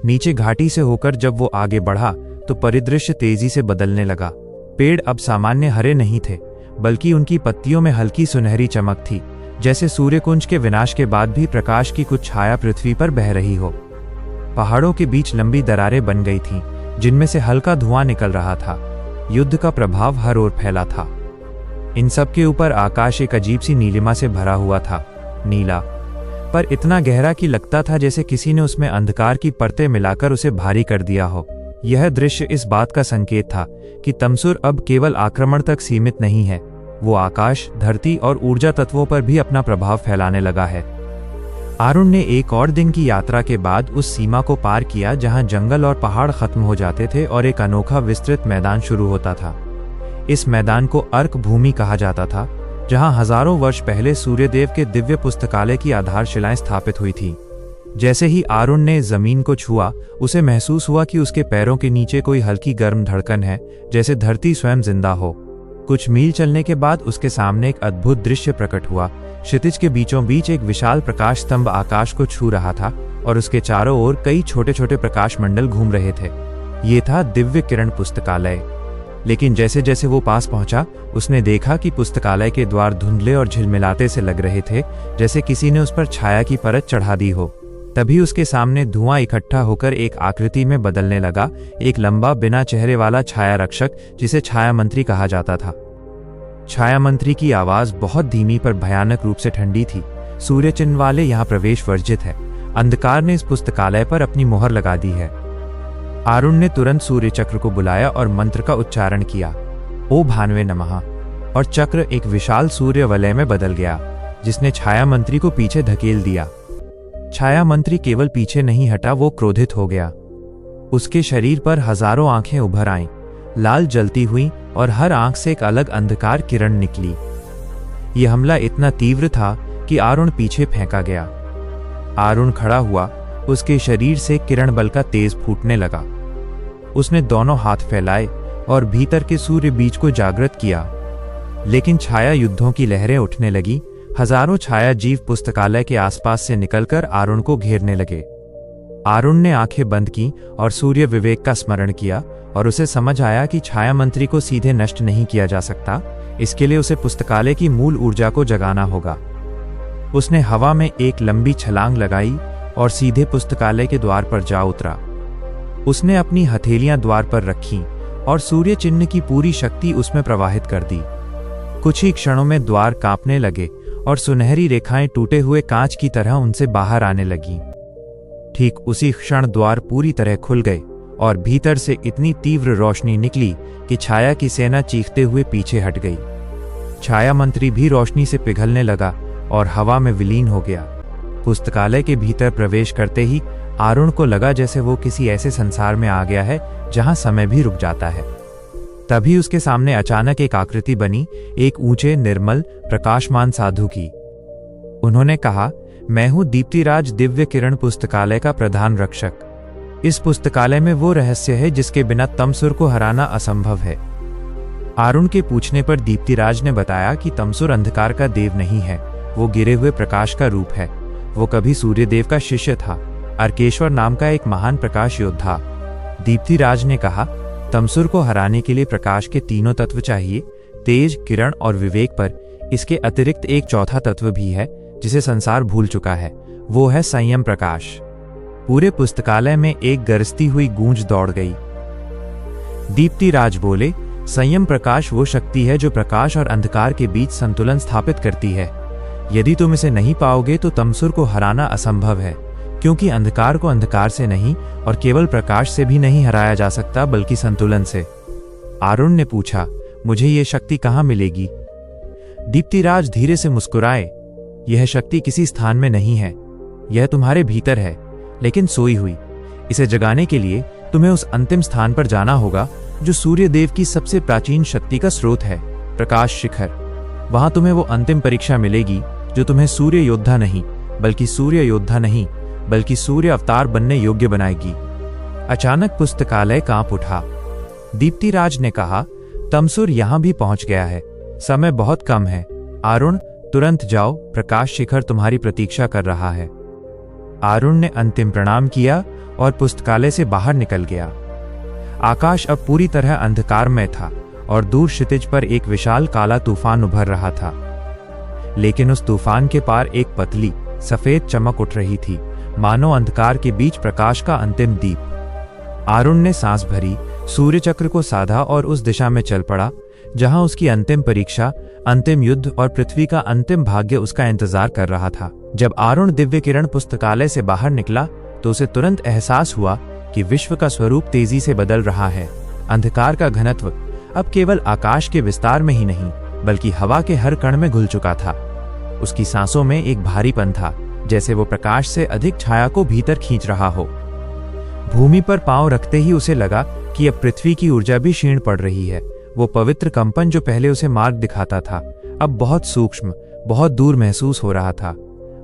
नीचे घाटी से होकर जब वो आगे बढ़ा तो परिदृश्य तेजी से बदलने लगा। पेड़ अब सामान्य हरे नहीं थे, बल्कि उनकी पत्तियों में हल्की सुनहरी चमक थी, जैसे सूर्यकुंज के विनाश के बाद भी प्रकाश की कुछ छाया पृथ्वी पर बह रही हो। पहाड़ों के बीच लंबी दरारें बन गई थीं, जिनमें से हल्का धुआं निकल रहा था। युद्ध का प्रभाव हर ओर फैला था। इन सब के ऊपर आकाश एक अजीब सी नीलिमा से भरा हुआ था, नीला, पर इतना गहरा कि लगता था जैसे किसी ने उसमें अंधकार की परतें मिलाकर उसे भारी कर दिया हो। यह दृश्य इस बात का संकेत था कि तमसुर अब केवल आक्रमण तक सीमित नहीं है, वो आकाश, धरती और ऊर्जा तत्वों पर भी अपना प्रभाव फैलाने लगा है। आरुण ने एक और दिन की यात्रा के बाद उस सीमा को पार किया जहां जंगल और पहाड़ खत्म हो जाते थे और एक अनोखा विस्तृत मैदान शुरू होता था। इस मैदान को अर्क भूमि कहा जाता था, जहां हजारों वर्ष पहले सूर्यदेव के दिव्य पुस्तकालय की आधारशिलाएं स्थापित हुई थीं। जैसे ही आरुण ने जमीन को छुआ, उसे महसूस हुआ कि उसके पैरों के नीचे कोई हल्की गर्म धड़कन है, जैसे धरती स्वयं जिंदा हो। कुछ मील चलने के बाद उसके सामने एक अद्भुत दृश्य प्रकट हुआ। क्षितिज के बीचों बीच एक विशाल प्रकाश स्तंभ आकाश को छू रहा था और उसके चारों ओर कई छोटे छोटे प्रकाश मंडल घूम रहे थे। ये था दिव्य किरण पुस्तकालय। लेकिन जैसे जैसे वो पास पहुंचा, उसने देखा कि पुस्तकालय के द्वार धुंधले और झिलमिलाते से लग रहे थे, जैसे किसी ने उस पर छाया की परत चढ़ा दी हो। तभी उसके सामने धुआं इकट्ठा होकर एक आकृति में बदलने लगा, एक लंबा बिना चेहरे वाला छाया रक्षक, जिसे छाया मंत्री कहा जाता था। छाया मंत्री की आवाज बहुत धीमी पर भयानक रूप से ठंडी थी। सूर्य चिन्ह वाले यहाँ प्रवेश वर्जित है। अंधकार ने इस पुस्तकालय पर अपनी मोहर लगा दी है। आरुण ने तुरंत सूर्य चक्र को बुलाया और मंत्र का उच्चारण किया, ओ भानवे नमः, और चक्र एक विशाल सूर्य वलय में बदल गया, जिसने छाया मंत्री को पीछे धकेल दिया। छाया मंत्री केवल पीछे नहीं हटा, वो क्रोधित हो गया। उसके शरीर पर हजारों आंखें उभर आईं, लाल जलती हुई, और हर आंख से एक अलग अंधकार किरण निकली। यह हमला इतना तीव्र था कि आरुण पीछे फेंका गया। आरुण खड़ा हुआ, उसके शरीर से किरण बल का तेज फूटने लगा। उसने दोनों हाथ फैलाए और भीतर के सूर्य बीज को जागृत किया। लेकिन छाया युद्धों की लहरें उठने लगी। हजारों छाया जीव पुस्तकालय के आसपास से निकलकर आरुण को घेरने लगे। आरुण ने आंखें बंद की और सूर्य विवेक का स्मरण किया, और उसे समझ आया कि छाया मंत्री को सीधे नष्ट नहीं किया जा सकता। इसके लिए उसे पुस्तकालय की मूल ऊर्जा को जगाना होगा। उसने हवा में एक लंबी छलांग लगाई और सीधे पुस्तकालय के द्वार पर जा उतरा। उसने अपनी हथेलियां द्वार पर रखीं और सूर्य चिन्ह की पूरी शक्ति उसमें प्रवाहित कर दी। कुछ ही क्षणों में द्वार कांपने लगे और सुनहरी रेखाएं टूटे हुए कांच की तरह उनसे बाहर आने लगीं। ठीक उसी क्षण द्वार पूरी तरह खुल गए और भीतर से इतनी तीव्र रोशनी निकली कि छाया की सेना चीखते हुए पीछे हट गई। छाया मंत्री भी रोशनी से पिघलने लगा और हवा में विलीन हो गया। पुस्तकालय के भीतर प्रवेश करते ही आरुण को लगा जैसे वो किसी ऐसे संसार में आ गया है जहां समय भी रुक जाता है। तभी उसके सामने अचानक एक आकृति बनी, एक ऊंचे, निर्मल, प्रकाशमान साधु की। उन्होंने कहा, मैं हूं दीप्तिराज दिव्य किरण पुस्तकालय का प्रधान रक्षक। इस पुस्तकालय में वो रहस्य है जिसके बिना तमसुर को हराना असंभव है। आरुण के पूछने पर दीप्तिराज ने बताया कि तमसुर अंधकार का देव नहीं है, वो गिरे हुए प्रकाश का रूप है। वो कभी सूर्यदेव का शिष्य था, अर्केश्वर नाम का एक महान प्रकाश योद्धा। दीप्तिराज ने कहा, तमसुर को हराने के लिए प्रकाश के तीनों तत्व चाहिए, तेज, किरण और विवेक, पर इसके अतिरिक्त एक चौथा तत्व भी है जिसे संसार भूल चुका है, वो है संयम प्रकाश। पूरे पुस्तकालय में एक गरजती हुई गूंज दौड़ गई। दीप्तिराज बोले, संयम प्रकाश वो शक्ति है जो प्रकाश और अंधकार के बीच संतुलन स्थापित करती है। यदि तुम इसे नहीं पाओगे तो तमसुर को हराना असंभव है, क्योंकि अंधकार को अंधकार से नहीं और केवल प्रकाश से भी नहीं हराया जा सकता, बल्कि संतुलन से। आरुण ने पूछा, मुझे ये शक्ति कहाँ मिलेगी? दीप्तिराज धीरे से मुस्कुराए, यह शक्ति किसी स्थान में नहीं है, यह तुम्हारे भीतर है, लेकिन सोई हुई। इसे जगाने के लिए तुम्हें उस अंतिम स्थान पर जाना होगा जो सूर्य देव की सबसे प्राचीन शक्ति का स्रोत है, प्रकाश शिखर। वहां तुम्हें वो अंतिम परीक्षा मिलेगी जो तुम्हें सूर्य योद्धा नहीं बल्कि सूर्य अवतार बनने योग्य बनाएगी। अचानक पुस्तकालय कांप उठा। दीप्तिराज ने कहा, तमसुर यहां भी पहुंच गया है, समय बहुत कम है। आरुण, तुरंत जाओ, प्रकाश शिखर तुम्हारी प्रतीक्षा कर रहा है। आरुण ने अंतिम प्रणाम किया और पुस्तकालय से बाहर निकल गया। आकाश अब पूरी तरह अंधकारमय था और दूर क्षितिज पर एक विशाल काला तूफान उभर रहा था। लेकिन उस तूफान के पार एक पतली, सफेद चमक उठ रही थी, मानो अंधकार के बीच प्रकाश का अंतिम दीप। आरुण ने सांस भरी, सूर्य चक्र को साधा और उस दिशा में चल पड़ा जहां उसकी अंतिम परीक्षा, अंतिम युद्ध और पृथ्वी का अंतिम भाग्य उसका इंतजार कर रहा था। जब आरुण दिव्य किरण पुस्तकालय से बाहर निकला तो उसे तुरंत एहसास हुआ कि विश्व का स्वरूप तेजी से बदल रहा है। अंधकार का घनत्व अब केवल आकाश के विस्तार में ही नहीं, बल्कि हवा के हर कण में घुल चुका था। उसकी सांसों में एक भारीपन था, जैसे वो प्रकाश से अधिक छाया को भीतर खींच रहा हो। भूमि पर पांव रखते ही उसे लगा कि अब पृथ्वी की ऊर्जा भी क्षीण पड़ रही है। वो पवित्र कंपन जो पहले उसे मार्ग दिखाता था, अब बहुत सूक्ष्म, बहुत दूर महसूस हो रहा था।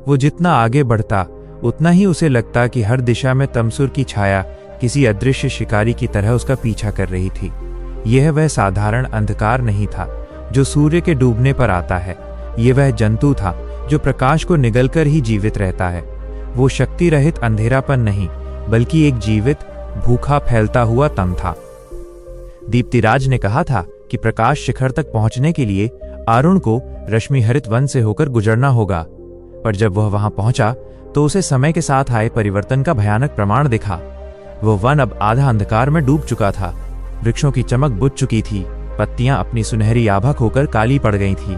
वो जितना आगे बढ़ता, उतना ही उसे लगता कि हर दिशा में तमसुर की छाया किसी अदृश्य शिकारी की तरह उसका पीछा कर रही थी। यह वह साधारण अंधकार नहीं था, जो सूर्य के डूबने पर आता है। ये वह जंतु था जो प्रकाश को निगलकर ही जीवित रहता है। वो शक्ति रहित अंधेरापन नहीं, बल्कि एक जीवित, भूखा, फैलता हुआ तम था। दीप्तिराज ने कहा था कि प्रकाश शिखर तक पहुंचने के लिए आरुण को रश्मि हरित वन से होकर गुजरना होगा, पर जब वह वहां पहुंचा तो उसे समय के साथ आए परिवर्तन का भयानक प्रमाण दिखा। वो वन अब आधा अंधकार में डूब चुका था। वृक्षों की चमक बुझ चुकी थी, पत्तियां अपनी सुनहरी आभा खोकर काली पड़ गई थी।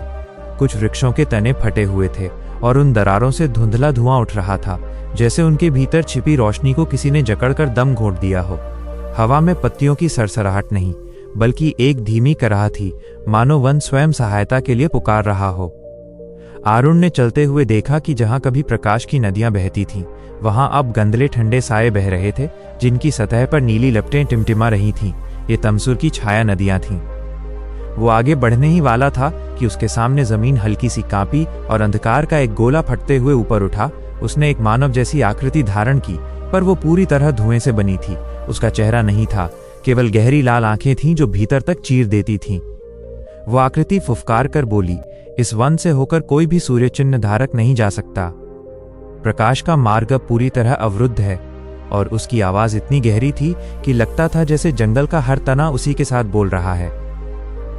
कुछ वृक्षों के तने फटे हुए थे और उन दरारों से धुंधला धुआं उठ रहा था, जैसे उनके भीतर छिपी रोशनी को किसी ने जकड़कर दम घोंट दिया हो। हवा में पत्तियों की सरसराहट नहीं, बल्कि एक धीमी कराह थी, मानो वन स्वयं सहायता के लिए पुकार रहा हो। आरुण ने चलते हुए देखा कि जहां कभी प्रकाश की नदियां बहती थीं, वहां अब गंदले ठंडे साए बह रहे थे, जिनकी सतह पर नीली लपटें टिमटिमा रही थीं। ये तमसुर की छाया नदियां थीं। वो आगे बढ़ने ही वाला था कि उसके सामने जमीन हल्की सी कांपी और अंधकार का एक गोला फटते हुए ऊपर उठा। उसने एक मानव जैसी आकृति धारण की, पर वो पूरी तरह धुएं से बनी थी। उसका चेहरा नहीं था, केवल गहरी लाल आंखें थीं जो भीतर तक चीर देती थीं। वो आकृति फुफकार कर बोली, इस वन से होकर कोई भी सूर्य चिन्ह धारक नहीं जा सकता। प्रकाश का मार्ग अब पूरी तरह अवरुद्ध है। और उसकी आवाज इतनी गहरी थी कि लगता था जैसे जंगल का हर तना उसी के साथ बोल रहा है।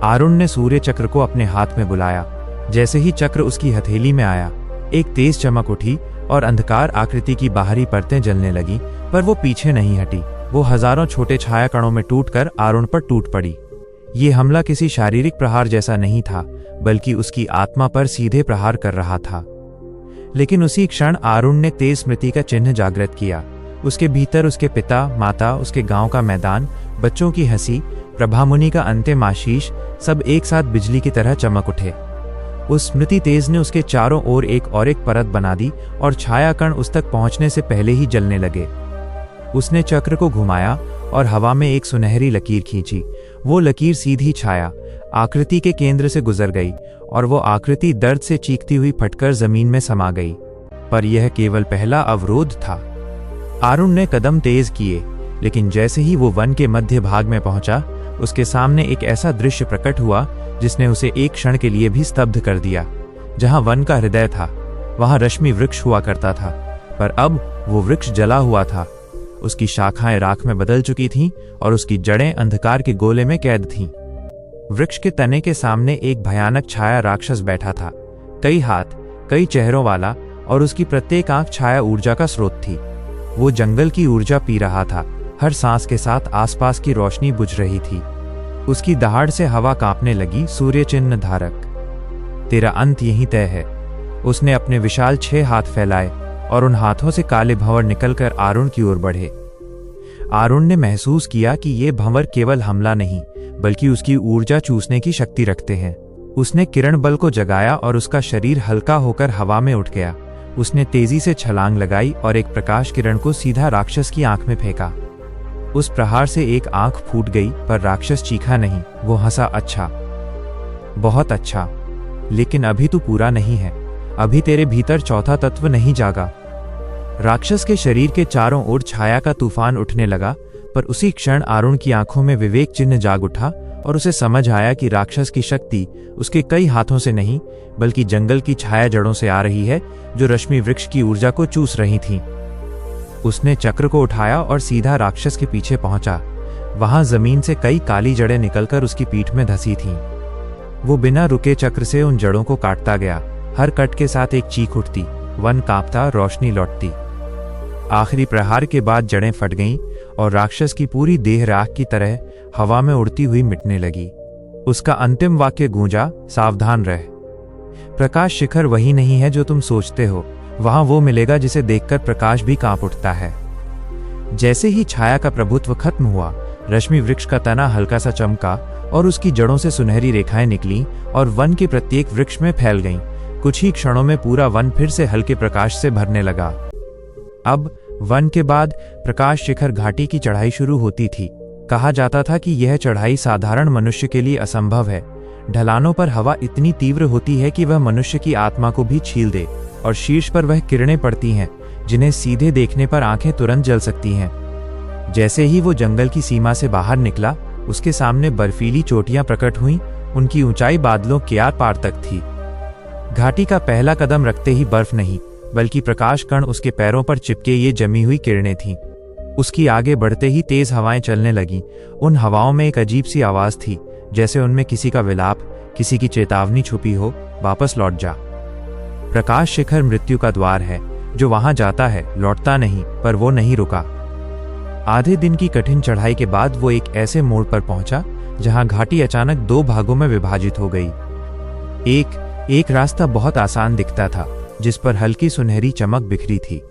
आरुण ने सूर्य चक्र को अपने हाथ में बुलाया। जैसे ही चक्र उसकी हथेली में आया, एक तेज चमक उठी और अंधकार आकृति की बाहरी परतें जलने लगी, पर वो पीछे नहीं हटी। वो हजारों छोटे छाया कणों में टूटकर आरुण पर टूट पड़ी। ये हमला किसी शारीरिक प्रहार जैसा नहीं था, बल्कि उसकी आत्मा पर सीधे प्रहार कर रहा था। लेकिन उसी क्षण आरुण ने तेज स्मृति का चिन्ह जागृत किया। उसके भीतर उसके पिता, माता, उसके गांव का मैदान, बच्चों की हंसी, प्रभामुनि का अंतिम आशीष, सब एक साथ बिजली की तरह चमक उठे। उस स्मृति तेज ने उसके चारों ओर एक और एक परत बना दी और छाया कण उस तक पहुंचने से पहले ही जलने लगे। उसने चक्र को घुमाया और हवा में एक सुनहरी लकीर खींची। वो लकीर सीधी छाया आकृति के केंद्र से गुजर गई और वो आकृति दर्द से चीखती हुई फटकर जमीन में समा गई। पर यह केवल पहला अवरोध था। आरुण ने कदम तेज किए, लेकिन जैसे ही वो वन के मध्य भाग में पहुंचा, उसके सामने एक ऐसा दृश्य प्रकट हुआ जिसने उसे एक क्षण के लिए भी स्तब्ध कर दिया। जहां वन का हृदय था, वहां रश्मि वृक्ष हुआ करता था, पर अब वो वृक्ष जला हुआ था। उसकी शाखाएं राख में बदल चुकी थीं और उसकी जड़ें अंधकार के गोले में कैद थीं। वृक्ष के तने के सामने एक भयानक छाया राक्षस बैठा था, कई हाथ, कई चेहरों वाला, और उसकी प्रत्येक आंख छाया ऊर्जा का स्रोत थी। वो जंगल की ऊर्जा पी रहा था। हर सांस के साथ आसपास की रोशनी बुझ रही थी। उसकी दहाड़ से हवा कांपने लगी। सूर्य चिन्ह धारक, तेरा अंत यहीं तय है। उसने अपने विशाल 6 हाथ फैलाए और उन हाथों से काले भंवर निकलकर आरुण की ओर बढ़े। आरुण ने महसूस किया कि ये भंवर केवल हमला नहीं, बल्कि उसकी ऊर्जा चूसने की शक्ति रखते हैं। उसने किरण बल को जगाया और उसका शरीर हल्का होकर हवा में उठ गया। उसने तेजी से छलांग लगाई और एक प्रकाश किरण को सीधा राक्षस की आंख में फेंका। उस प्रहार से एक आंख फूट गई, पर राक्षस चीखा नहीं। वो हंसा, अच्छा, बहुत अच्छा, लेकिन अभी तू पूरा नहीं है। अभी तेरे भीतर चौथा तत्व नहीं जागा। राक्षस के शरीर के चारों ओर छाया का तूफान उठने लगा, पर उसी क्षण आरुण की आंखों में विवेक चिन्ह जाग उठा और उसे समझ आया कि राक्षस की शक्ति उसके कई हाथों से नहीं, बल्कि जंगल की छाया जड़ों से आ रही है, जो रश्मि वृक्ष की ऊर्जा को चूस रही थीं। उसने चक्र को उठाया और सीधा राक्षस के पीछे पहुंचा। वहां जमीन से कई काली जड़ें निकलकर उसकी पीठ में धसी थीं। वो बिना रुके चक्र से उन जड़ों को काटता गया। हर कट के साथ एक चीख उठती, वन कांपता, रोशनी लौटती। आखिरी प्रहार के बाद जड़ें फट गईं और राक्षस की पूरी देह राख की तरह हवा में उड़ती हुई मिटने लगी। उसका अंतिम वाक्य गूंजा, सावधान रह। प्रकाश शिखर वही नहीं है जो तुम सोचते हो। वहां वो मिलेगा जिसे देखकर प्रकाश भी कांप उठता है। जैसे ही छाया का प्रभुत्व खत्म हुआ, रश्मि वृक्ष का तना हल्का सा चमका और उसकी जड़ों से सुनहरी रेखाएं निकलीं और वन के प्रत्येक वृक्ष में फैल गईं। कुछ ही क्षणों में पूरा वन फिर से हल्के प्रकाश से भरने लगा। अब वन के बाद प्रकाश शिखर घाटी की चढ़ाई शुरू होती थी। कहा जाता था कि यह चढ़ाई साधारण मनुष्य के लिए असंभव है। ढलानों पर हवा इतनी तीव्र होती है कि वह मनुष्य की आत्मा को भी छील दे, और शीर्ष पर वह किरणें पड़ती हैं जिन्हें सीधे देखने पर आंखें तुरंत जल सकती हैं। जैसे ही वो जंगल की सीमा से बाहर निकला, उसके सामने बर्फीली चोटियां प्रकट हुईं उनकी ऊंचाई बादलों के आर पार तक थी। घाटी का पहला कदम रखते ही बर्फ नहीं, बल्कि प्रकाश कण उसके पैरों पर चिपके ये जमी हुई किरणें थीं। उसकी आगे बढ़ते ही तेज हवाएं चलने लगीं। उन हवाओं में एक अजीब सी आवाज थी, जैसे उनमें किसी का विलाप, किसी की चेतावनी छुपी हो, वापस लौट जा। प्रकाश शिखर मृत्यु का द्वार है, जो वहां जाता है लौटता नहीं, पर वो नहीं रुका। आधे दिन की कठिन चढ़ाई के बाद वो एक ऐसे मोड़ पर पहुंचा जहां घाटी अचानक दो भागों में विभाजित हो गई। एक रास्ता बहुत आसान दिखता था, जिस पर हल्की सुनहरी चमक बिखरी थी।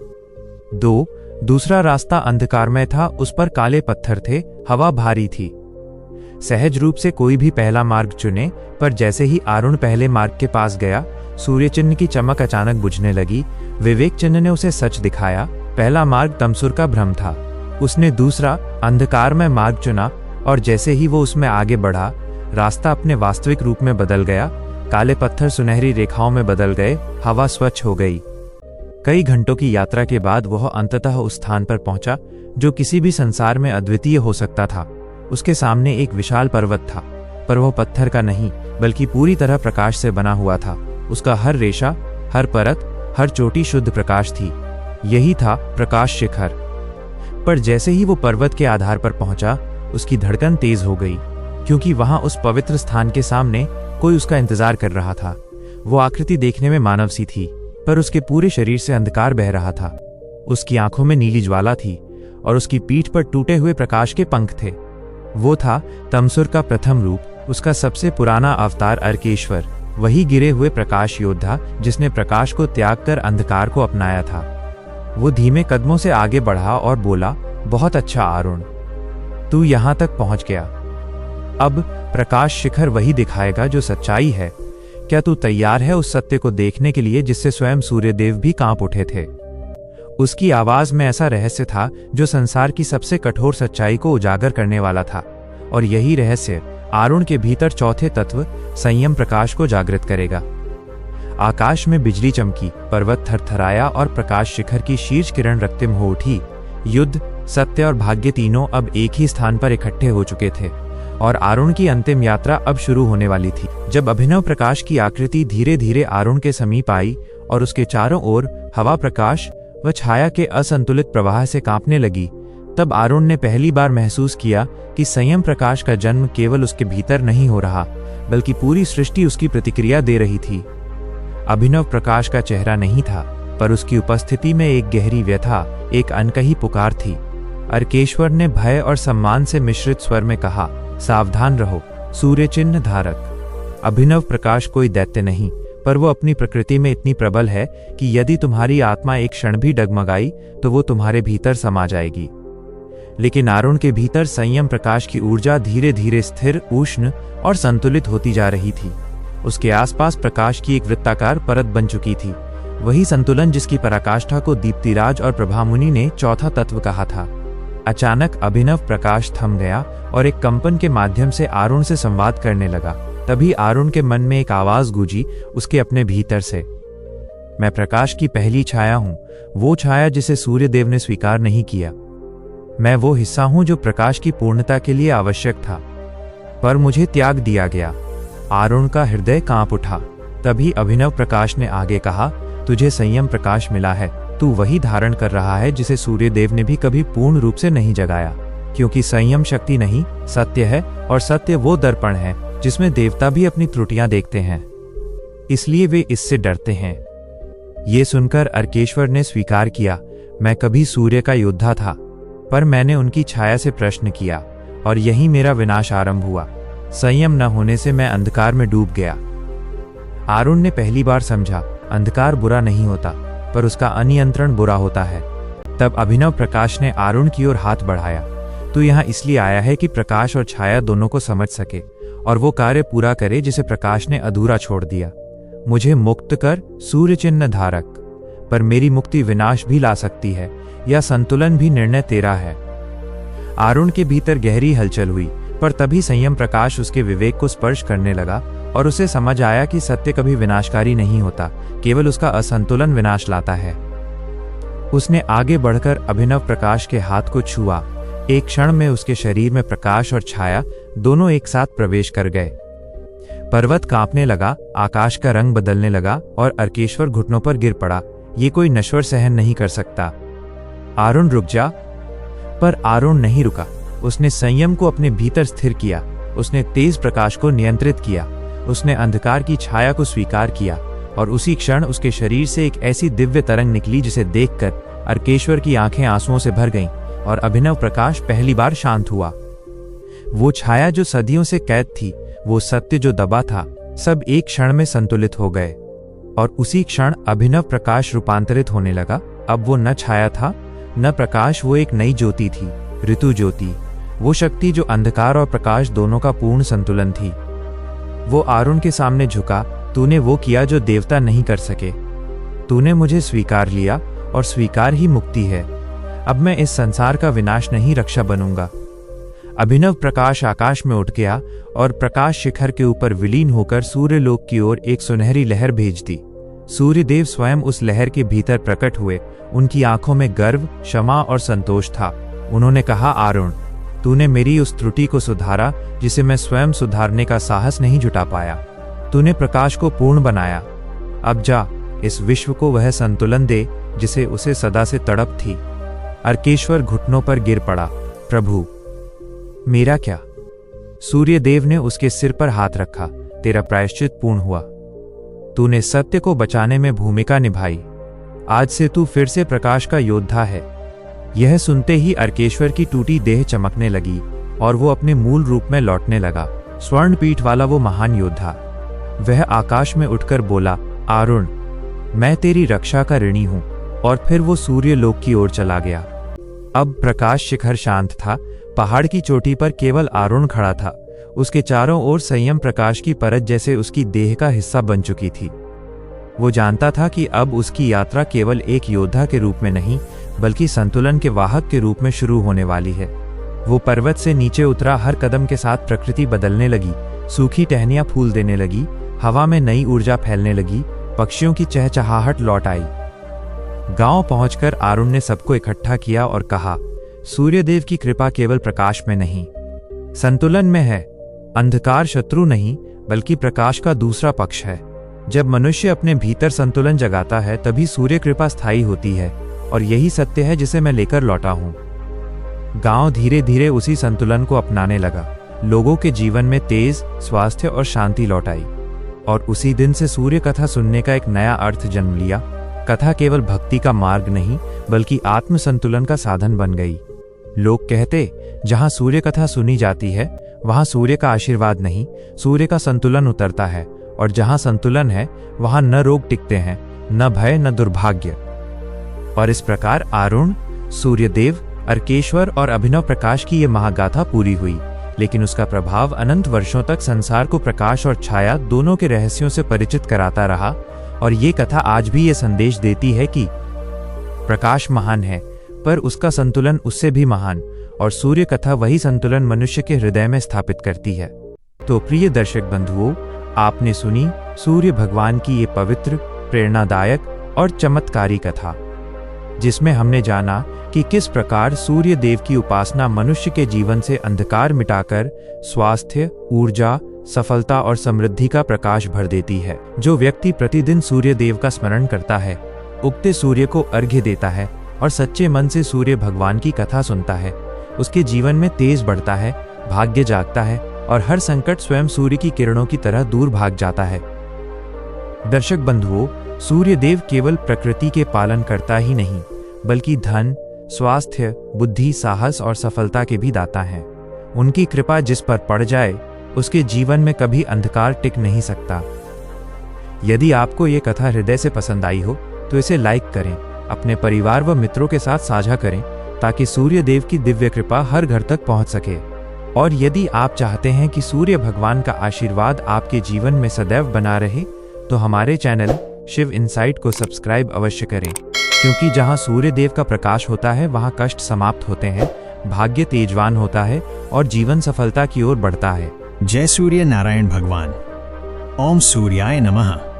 दूसरा रास्ता अंधकारमय था, उस पर काले पत्थर थे, हवा भारी थी। सहज रूप से कोई भी पहला मार्ग चुने, पर जैसे ही आरुण पहले मार्ग के पास गया, सूर्य चिन्ह की चमक अचानक बुझने लगी। विवेक चिन्ह ने उसे सच दिखाया। पहला मार्ग तमसुर का भ्रम था। उसने दूसरा अंधकारमय मार्ग चुना, और जैसे ही वो उसमें आगे बढ़ा, रास्ता अपने वास्तविक रूप में बदल गया। काले पत्थर सुनहरी रेखाओं में बदल गए, हवा स्वच्छ हो गई। कई घंटों की यात्रा के बाद वह अंततः उस स्थान पर पहुंचा जो किसी भी संसार में अद्वितीय हो सकता था। उसके सामने एक विशाल पर्वत था, पर वह पत्थर का नहीं, बल्कि पूरी तरह प्रकाश से बना हुआ था। उसका हर रेशा, हर परत, हर चोटी शुद्ध प्रकाश थी। यही था प्रकाश शिखर। पर जैसे ही वो पर्वत के आधार पर पहुंचा, उसकी धड़कन तेज हो गई, क्योंकि वहां उस पवित्र स्थान के सामने कोई उसका इंतजार कर रहा था। वो आकृति देखने में मानव सी थी, पर उसके पूरे शरीर से अंधकार बह रहा था। उसकी आंखों में नीली ज्वाला थी, और उसकी पीठ पर टूटे हुए प्रकाश के पंख थे। वो था तमसुर का प्रथम रूप, उसका सबसे पुराना अवतार अर्केश्वर, वही गिरे हुए प्रकाश योद्धा जिसने प्रकाश को त्याग कर अंधकार को अपनाया था। वो धीमे कदमों से आगे बढ़ा और बोला, बहुत अच्छा आरुण, तू यहां तक पहुंच गया। अब प्रकाश शिखर वही दिखाएगा जो सच्चाई है। क्या तू तैयार है उस सत्य को देखने के लिए जिससे स्वयं सूर्यदेव भी कांप उठे थे? उसकी आवाज में ऐसा रहस्य था जो संसार की सबसे कठोर सच्चाई को उजागर करने वाला था, और यही रहस्य आरुण के भीतर चौथे तत्व संयम प्रकाश को जागृत करेगा। आकाश में बिजली चमकी, पर्वत थरथराया और प्रकाश शिखर की शीर्ष किरण रक्तिम हो उठी। युद्ध, सत्य और भाग्य तीनों अब एक ही स्थान पर इकट्ठे हो चुके थे, और आरुण की अंतिम यात्रा अब शुरू होने वाली थी। जब अभिनव प्रकाश की आकृति धीरे धीरे आरुण के समीप आई और उसके चारों ओर हवा, प्रकाश व छाया के असंतुलित प्रवाह से कांपने लगी, तब आरुण ने पहली बार महसूस किया कि संयम प्रकाश का जन्म केवल उसके भीतर नहीं हो रहा, बल्कि पूरी सृष्टि उसकी प्रतिक्रिया दे रही थी। अभिनव प्रकाश का चेहरा नहीं था, पर उसकी उपस्थिति में एक गहरी व्यथा, एक अनकही पुकार थी। अर्केश्वर ने भय और सम्मान से मिश्रित स्वर में कहा, सावधान रहो, सूर्य चिन्ह धारक। अभिनव प्रकाश कोई दैत्य नहीं, पर वो अपनी प्रकृति में इतनी प्रबल है कि यदि तुम्हारी आत्मा एक क्षण भी डगमगाई तो वो तुम्हारे भीतर समा जाएगी। लेकिन आरुण के भीतर संयम प्रकाश की ऊर्जा धीरे धीरे स्थिर, उष्ण और संतुलित होती जा रही थी। उसके आसपास प्रकाश की एक वृत्ताकार परत बन चुकी थी, वही संतुलन जिसकी पराकाष्ठा को दीप्तिराज और प्रभामुनि ने चौथा तत्व कहा था। अचानक अभिनव प्रकाश थम गया और एक कंपन के माध्यम से आरुण से संवाद करने लगा। तभी आरुण के मन में एक आवाज गूंजी, उसके अपने भीतर से, मैं प्रकाश की पहली छाया हूं, वो छाया जिसे सूर्यदेव ने स्वीकार नहीं किया। मैं वो हिस्सा हूं जो प्रकाश की पूर्णता के लिए आवश्यक था, पर मुझे त्याग दिया गया। आरुण का हृदय कांप उठा। तभी अभिनव प्रकाश ने आगे कहा, तुझे संयम प्रकाश मिला है, तू वही धारण कर रहा है जिसे सूर्यदेव ने भी कभी पूर्ण रूप से नहीं जगाया, क्योंकि संयम शक्ति नहीं, सत्य है, और सत्य वो दर्पण है जिसमें देवता भी अपनी त्रुटियां देखते हैं, इसलिए वे इससे डरते हैं। ये सुनकर अर्केश्वर ने स्वीकार किया, मैं कभी सूर्य का योद्धा था, पर मैंने उनकी छाया से प्रश्न किया, और यही मेरा विनाश आरंभ हुआ। संयम न होने से मैं अंधकार में डूब गया। आरुण ने पहली बार समझा, अंधकार बुरा नहीं होता, पर उसका अनियंत्रण बुरा होता है। तब अभिनव प्रकाश ने आरुण की ओर हाथ बढ़ाया, तू यहाँ इसलिए आया है कि प्रकाश और छाया दोनों को समझ सके और वो कार्य पूरा करे जिसे प्रकाश ने अधूरा छोड़ दिया। मुझे मुक्त कर, सूर्य चिन्ह धारक। पर मेरी मुक्ति विनाश भी ला सकती है, या संतुलन भी, निर्णय तेरा है। आरुण के भीतर गहरी हलचल हुई, पर तभी संयम प्रकाश उसके विवेक को स्पर्श करने लगा और उसे समझ आया कि सत्य कभी विनाशकारी नहीं होता, केवल उसका असंतुलन विनाश लाता है। उसने आगे बढ़कर अभिनव प्रकाश के हाथ को छुआ। एक क्षण में उसके शरीर में प्रकाश और छाया दोनों एक साथ प्रवेश कर गए। पर्वत कांपने लगा, आकाश का रंग बदलने लगा और अर्केश्वर घुटनों पर गिर पड़ा। ये कोई नश्वर सहन नहीं कर सकता। आरुण रुक जा। पर आरुण नहीं रुका। उसने संयम को अपने भीतर स्थिर किया। उसने तेज प्रकाश को नियंत्रित किया। उसने अंधकार की छाया को स्वीकार किया और उसी क्षण उसके शरीर से एक ऐसी दिव्य तरंग निकली जिसे देखकर अर्केश्वर की आंखें आंसुओं से भर गईं और अभिनव प्रकाश पहली बार शांत हुआ। वो छाया जो सदियों से कैद थी, वो सत्य जो दबा था, सब एक क्षण में संतुलित हो गए और उसी क्षण अभिनव प्रकाश रूपांतरित होने लगा। अब वो न छाया था न प्रकाश, वो एक नई ज्योति थी, ऋतु ज्योति, वो शक्ति जो अंधकार और प्रकाश दोनों का पूर्ण संतुलन थी। वो आरुण के सामने झुका। तूने वो किया जो देवता नहीं कर सके। तूने मुझे स्वीकार लिया और स्वीकार ही मुक्ति है। अब मैं इस संसार का विनाश नहीं, रक्षा बनूंगा। अभिनव प्रकाश आकाश में उठ गया और प्रकाश शिखर के ऊपर विलीन होकर सूर्यलोक की ओर एक सुनहरी लहर भेज दी। सूर्यदेव स्वयं उस लहर के भीतर प्रकट हुए। उनकी आंखों में गर्व, क्षमा और संतोष था। उन्होंने कहा, आरुण, तूने मेरी उस त्रुटि को सुधारा जिसे मैं स्वयं सुधारने का साहस नहीं जुटा पाया। तूने प्रकाश को पूर्ण बनाया। अब जा, इस विश्व को वह संतुलन दे जिसे उसे सदा से तड़प थी। अर्केश्वर घुटनों पर गिर पड़ा। प्रभु, मेरा क्या? सूर्यदेव ने उसके सिर पर हाथ रखा। तेरा प्रायश्चित पूर्ण हुआ। तूने सत्य को बचाने में भूमिका निभाई। आज से तू फिर से प्रकाश का योद्धा है। यह सुनते ही अर्केश्वर की टूटी देह चमकने लगी और वो अपने मूल रूप में लौटने लगा। स्वर्ण पीठ वाला वो महान योद्धा। वह आकाश में उठकर बोला, आरुण, मैं तेरी रक्षा का ऋणी हूं। और फिर वो सूर्यलोक की ओर चला गया। अब प्रकाश शिखर शांत था। पहाड़ की चोटी पर केवल आरुण खड़ा था। उसके चारों ओर संयम प्रकाश की परत जैसे उसकी देह का हिस्सा बन चुकी थी। वो जानता था कि अब उसकी यात्रा केवल एक योद्धा के रूप में नहीं, बल्कि संतुलन के वाहक के रूप में शुरू होने वाली है। वो पर्वत से नीचे उतरा। हर कदम के साथ प्रकृति बदलने लगी। सूखी टहनियां फूल देने लगी। हवा में नई ऊर्जा फैलने लगी। पक्षियों की चहचहाहट लौट आई। गांव पहुंचकर आरुण ने सबको इकट्ठा किया और कहा, सूर्यदेव की कृपा केवल प्रकाश में नहीं, संतुलन में है। अंधकार शत्रु नहीं, बल्कि प्रकाश का दूसरा पक्ष है। जब मनुष्य अपने भीतर संतुलन जगाता है, तभी सूर्य कृपा स्थायी होती है और यही सत्य है जिसे मैं लेकर लौटा हूं। गांव धीरे धीरे उसी संतुलन को अपनाने लगा। लोगों के जीवन में तेज, स्वास्थ्य और शांति लौट आई और उसी दिन से सूर्य कथा सुनने का एक नया अर्थ जन्म लिया। कथा केवल भक्ति का मार्ग नहीं, बल्कि आत्म संतुलन का साधन बन गई। लोग कहते, जहां सूर्य कथा सुनी जाती है वहां सूर्य का आशीर्वाद नहीं, सूर्य का संतुलन उतरता है। और जहां संतुलन है वहां न रोग टिकते हैं, न भय, न दुर्भाग्य। और इस प्रकार आरुण, सूर्यदेव, अर्केश्वर और अभिनव प्रकाश की ये महागाथा पूरी हुई। लेकिन उसका प्रभाव अनंत वर्षों तक संसार को प्रकाश और छाया दोनों के रहस्यों से परिचित कराता रहा। और ये कथा आज भी ये संदेश देती है कि प्रकाश महान है, पर उसका संतुलन उससे भी महान। और सूर्य कथा वही संतुलन मनुष्य के हृदय में स्थापित करती है। तो प्रिय दर्शक बंधुओं, आपने सुनी सूर्य भगवान की ये पवित्र, प्रेरणादायक और चमत्कारी कथा, जिसमें हमने जाना कि किस प्रकार सूर्य देव की उपासना मनुष्य के जीवन से अंधकार मिटाकर स्वास्थ्य, ऊर्जा, सफलता और समृद्धि का प्रकाश भर देती है। जो व्यक्ति प्रतिदिन सूर्य देव का स्मरण करता है, उगते सूर्य को अर्घ्य देता है और सच्चे मन से सूर्य भगवान की कथा सुनता है, उसके जीवन में तेज बढ़ता है, भाग्य जागता है और हर संकट स्वयं सूर्य की किरणों की तरह दूर भाग जाता है। दर्शक बंधुओं, सूर्य देव केवल प्रकृति के पालन करता ही नहीं, बल्कि धन, स्वास्थ्य, बुद्धि, साहस और सफलता के भी दाता हैं। उनकी कृपा जिस पर पड़ जाए, उसके जीवन में कभी अंधकार टिक नहीं सकता। यदि आपको ये कथा हृदय से पसंद आई हो तो इसे लाइक करें, अपने परिवार व मित्रों के साथ साझा करें, ताकि सूर्य देव की दिव्य कृपा हर घर तक पहुंच सके। और यदि आप चाहते हैं कि सूर्य भगवान का आशीर्वाद आपके जीवन में सदैव बना रहे, तो हमारे चैनल शिव इनसाइट को सब्सक्राइब अवश्य करें, क्योंकि जहां सूर्य देव का प्रकाश होता है वहां कष्ट समाप्त होते हैं, भाग्य तेजवान होता है और जीवन सफलता की ओर बढ़ता है। जय सूर्य नारायण भगवान। ओम सूर्याय नमः।